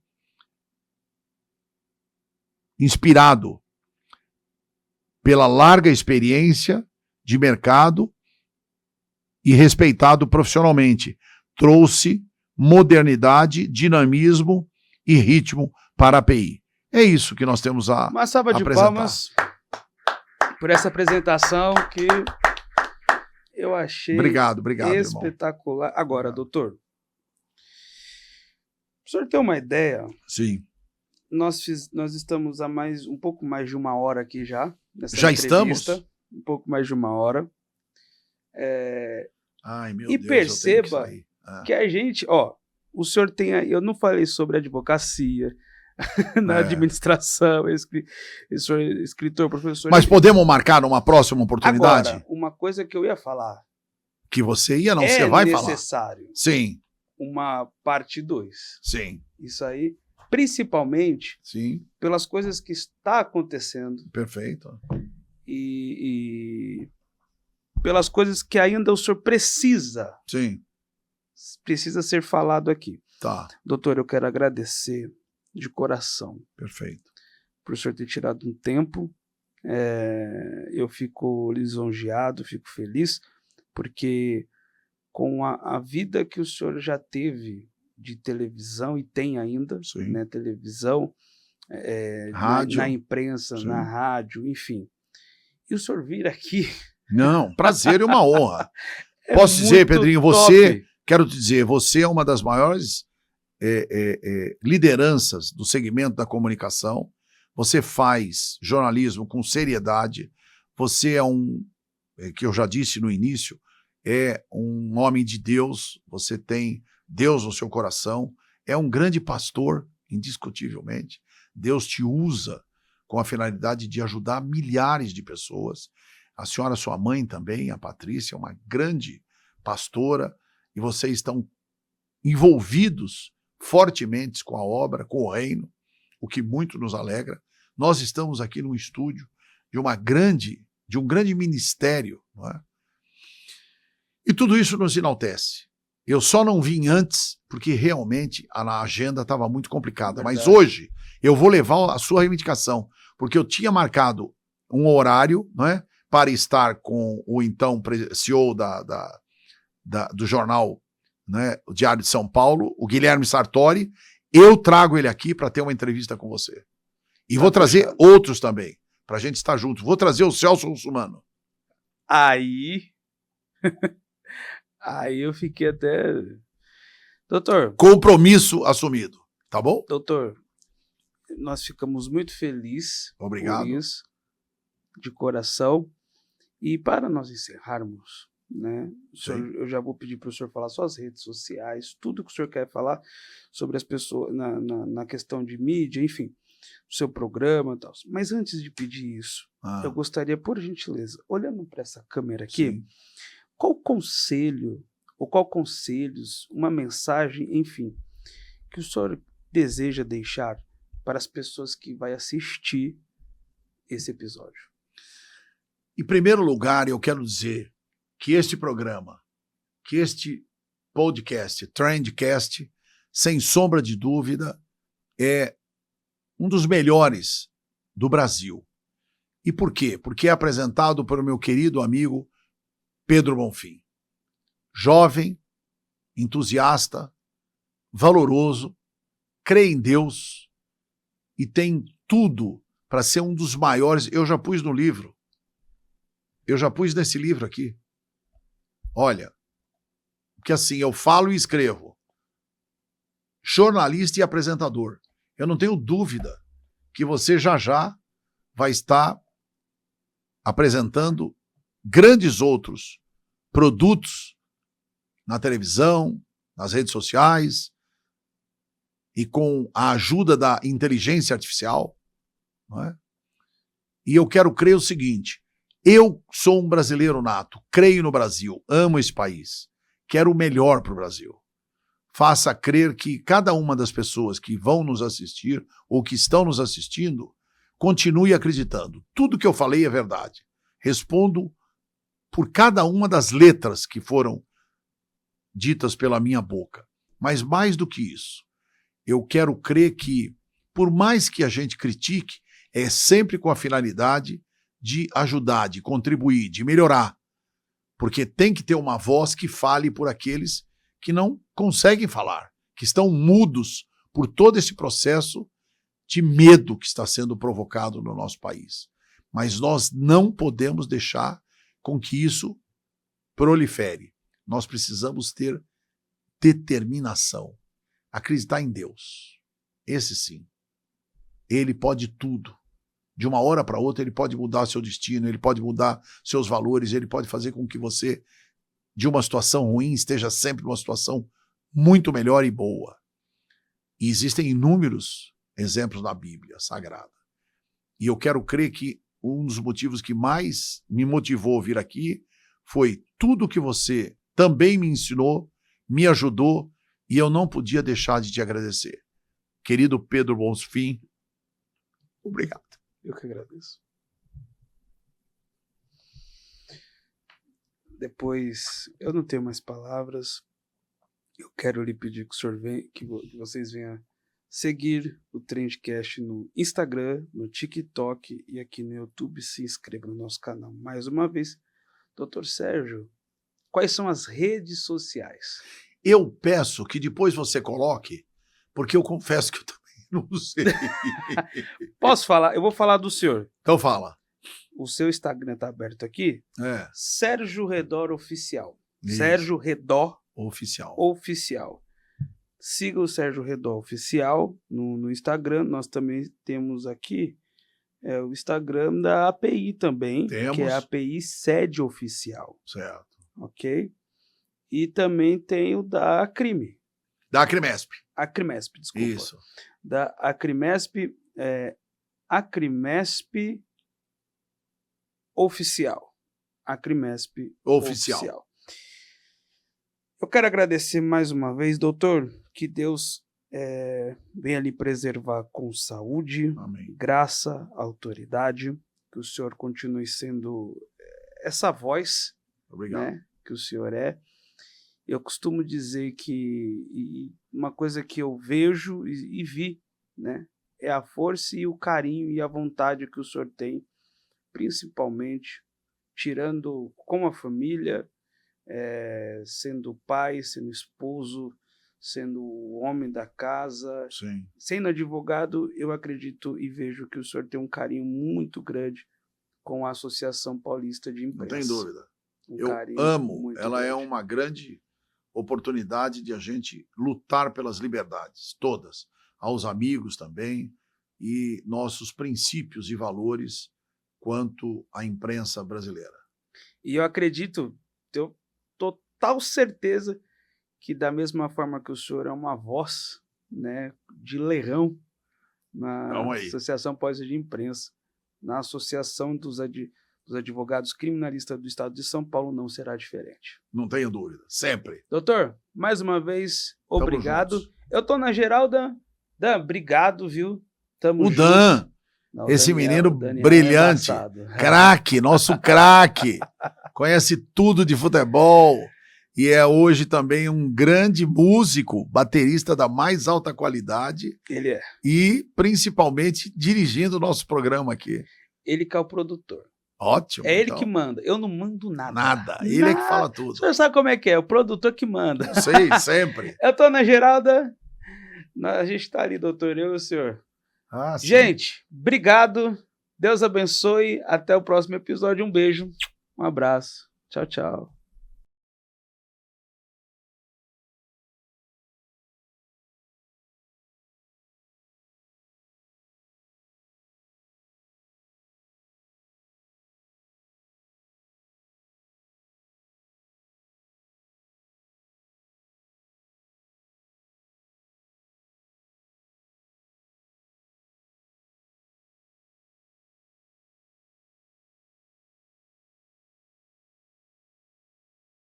pela larga experiência de mercado e respeitado profissionalmente. Trouxe modernidade, dinamismo e ritmo para a API. É isso que nós temos a
uma salva de
apresentar.
palmas por essa apresentação que eu achei
Obrigado,
espetacular. Irmão. Agora, doutor, o senhor tem uma ideia?
Sim.
Nós estamos há um pouco mais de 1 hora aqui já. Nessa
já estamos?
Um pouco mais de 1 hora.
Ai, meu
e
Deus,
perceba que a gente, o senhor tem aí, eu não falei sobre advocacia, na administração, escritor, professor.
Mas podemos marcar numa próxima oportunidade?
Agora, uma coisa que eu ia falar.
Que você ia, não, você vai falar.
É necessário.
Sim.
Uma parte 2.
Sim.
Isso aí, principalmente,
sim,
pelas coisas que está acontecendo.
Perfeito.
E pelas coisas que ainda o senhor precisa.
Sim.
Precisa ser falado aqui.
Tá.
Doutor, eu quero agradecer de coração.
Perfeito.
Por o senhor ter tirado um tempo. Eu fico lisonjeado, fico feliz, porque com a vida que o senhor já teve de televisão e tem ainda, né, televisão, rádio, na imprensa, sim, na rádio, enfim. E o senhor vir aqui...
Não, prazer e uma honra. Posso dizer, Pedrinho, quero te dizer, você é uma das maiores lideranças do segmento da comunicação. Você faz jornalismo com seriedade. Você é que eu já disse no início, é um homem de Deus. Você tem Deus no seu coração. É um grande pastor, indiscutivelmente. Deus te usa com a finalidade de ajudar milhares de pessoas. A senhora, sua mãe também, a Patrícia, é uma grande pastora, e vocês estão envolvidos fortemente com a obra, com o reino, o que muito nos alegra. Nós estamos aqui num estúdio de um grande ministério, não é? E tudo isso nos enaltece. Eu só não vim antes porque realmente a agenda estava muito complicada.
Verdade.
Mas hoje eu vou levar a sua reivindicação, porque eu tinha marcado um horário, não é, para estar com o então CEO do jornal, né, o Diário de São Paulo, o Guilherme Sartori. Eu trago ele aqui para ter uma entrevista com você. E vou trazer outros também, para a gente estar junto. Vou trazer o Celso Russumano.
Aí eu fiquei até... Doutor.
Compromisso assumido, tá bom?
Doutor, nós ficamos muito felizes.
Obrigado.
Por isso, de coração. E para nós encerrarmos, né, senhor, eu já vou pedir para o senhor falar suas redes sociais, tudo que o senhor quer falar sobre as pessoas, na questão de mídia, enfim, o seu programa e tal. Mas antes de pedir isso, eu gostaria, por gentileza, olhando para essa câmera aqui,
Sim.
qual conselho, ou qual conselhos, uma mensagem, enfim, que o senhor deseja deixar para as pessoas que vai assistir esse episódio?
Em primeiro lugar, eu quero dizer que este programa, que este podcast, Trendcast, sem sombra de dúvida, é um dos melhores do Brasil. E por quê? Porque é apresentado pelo meu querido amigo Pedro Bonfim. Jovem, entusiasta, valoroso, crê em Deus e tem tudo para ser um dos maiores. Eu já pus no livro. Eu já pus nesse livro aqui. Olha, porque assim, eu falo e escrevo. Jornalista e apresentador. Eu não tenho dúvida que você já vai estar apresentando grandes outros produtos na televisão, nas redes sociais e com a ajuda da inteligência artificial, não é? E eu quero crer o seguinte: eu sou um brasileiro nato, creio no Brasil, amo esse país, quero o melhor para o Brasil. Faça crer que cada uma das pessoas que vão nos assistir ou que estão nos assistindo continue acreditando. Tudo que eu falei é verdade. Respondo por cada uma das letras que foram ditas pela minha boca. Mas mais do que isso, eu quero crer que, por mais que a gente critique, é sempre com a finalidade de ajudar, de contribuir, de melhorar. Porque tem que ter uma voz que fale por aqueles que não conseguem falar, que estão mudos por todo esse processo de medo que está sendo provocado no nosso país. Mas nós não podemos deixar com que isso prolifere. Nós precisamos ter determinação, acreditar em Deus. Esse sim. Ele pode tudo. De uma hora para outra, ele pode mudar seu destino, ele pode mudar seus valores, ele pode fazer com que você, de uma situação ruim, esteja sempre numa situação muito melhor e boa. E existem inúmeros exemplos na Bíblia Sagrada. E eu quero crer que um dos motivos que mais me motivou a vir aqui foi tudo que você também me ensinou, me ajudou, e eu não podia deixar de te agradecer. Querido Pedro Bonfim, obrigado.
Eu que agradeço. Depois, eu não tenho mais palavras. Eu quero lhe pedir que o senhor que vocês venham seguir o Trendcast no Instagram, no TikTok e aqui no YouTube. Se inscreva no nosso canal. Mais uma vez, Dr. Sérgio, quais são as redes sociais?
Eu peço que depois você coloque, porque eu confesso que eu também não sei.
Posso falar? Eu vou falar do senhor.
Então fala.
O seu Instagram está aberto aqui.
É.
Sérgio Redor Oficial.
Isso.
Sérgio Redor
Oficial.
Oficial. Siga o Sérgio Redor Oficial no Instagram. Nós também temos aqui o Instagram da API também,
Temos.
que é a API Sede Oficial.
Certo.
Ok? E também tem o da Acrime.
Da Acrimesp.
Acrimesp, desculpa.
Isso.
Da Acrimesp, Acrimesp Oficial. Acrimesp
Oficial.
Eu quero agradecer mais uma vez, doutor, que Deus venha lhe preservar com saúde,
Amém.
graça, autoridade, que o senhor continue sendo essa voz,
Obrigado.
né, que o senhor é. Eu costumo dizer que uma coisa que eu vejo e vi, né, é a força e o carinho e a vontade que o senhor tem, principalmente tirando com a família, sendo pai, sendo esposo, sendo o homem da casa,
Sim.
sendo advogado. Eu acredito e vejo que o senhor tem um carinho muito grande com a Associação Paulista de
Não
Imprensa.
tem dúvida.
Um carinho
Eu amo.
muito
Ela é
grande.
uma grande oportunidade de a gente lutar pelas liberdades, todas. Aos amigos também, e nossos princípios e valores quanto à imprensa brasileira.
E eu acredito, tenho total certeza que da mesma forma que o senhor é uma voz, né, de leão na
Calma aí.
Associação Paulista de Imprensa, na Associação dos Advogados Criminalistas do Estado de São Paulo, não será diferente.
Não tenho dúvida. Sempre.
Doutor, mais uma vez,
Tamo
obrigado.
juntos.
Eu tô na geral, Dan. Dan, obrigado, viu? Tamo
O
junto.
Dan,
Não,
esse
Daniel
menino
é
brilhante,
embaçado.
craque, nosso craque, conhece tudo de futebol e é hoje também um grande músico, baterista da mais alta qualidade
Ele é.
e principalmente dirigindo o nosso programa aqui.
Ele que é o produtor.
Ótimo.
É ele
então.
que manda. Eu não mando nada.
Nada. Ele é que fala tudo.
O senhor sabe como é que é? O produtor que manda.
Sei, sempre.
Eu tô na Geralda. A gente tá ali, doutor, eu e o senhor.
Ah, sim.
Gente, obrigado. Deus abençoe. Até o próximo episódio. Um beijo. Um abraço. Tchau, tchau.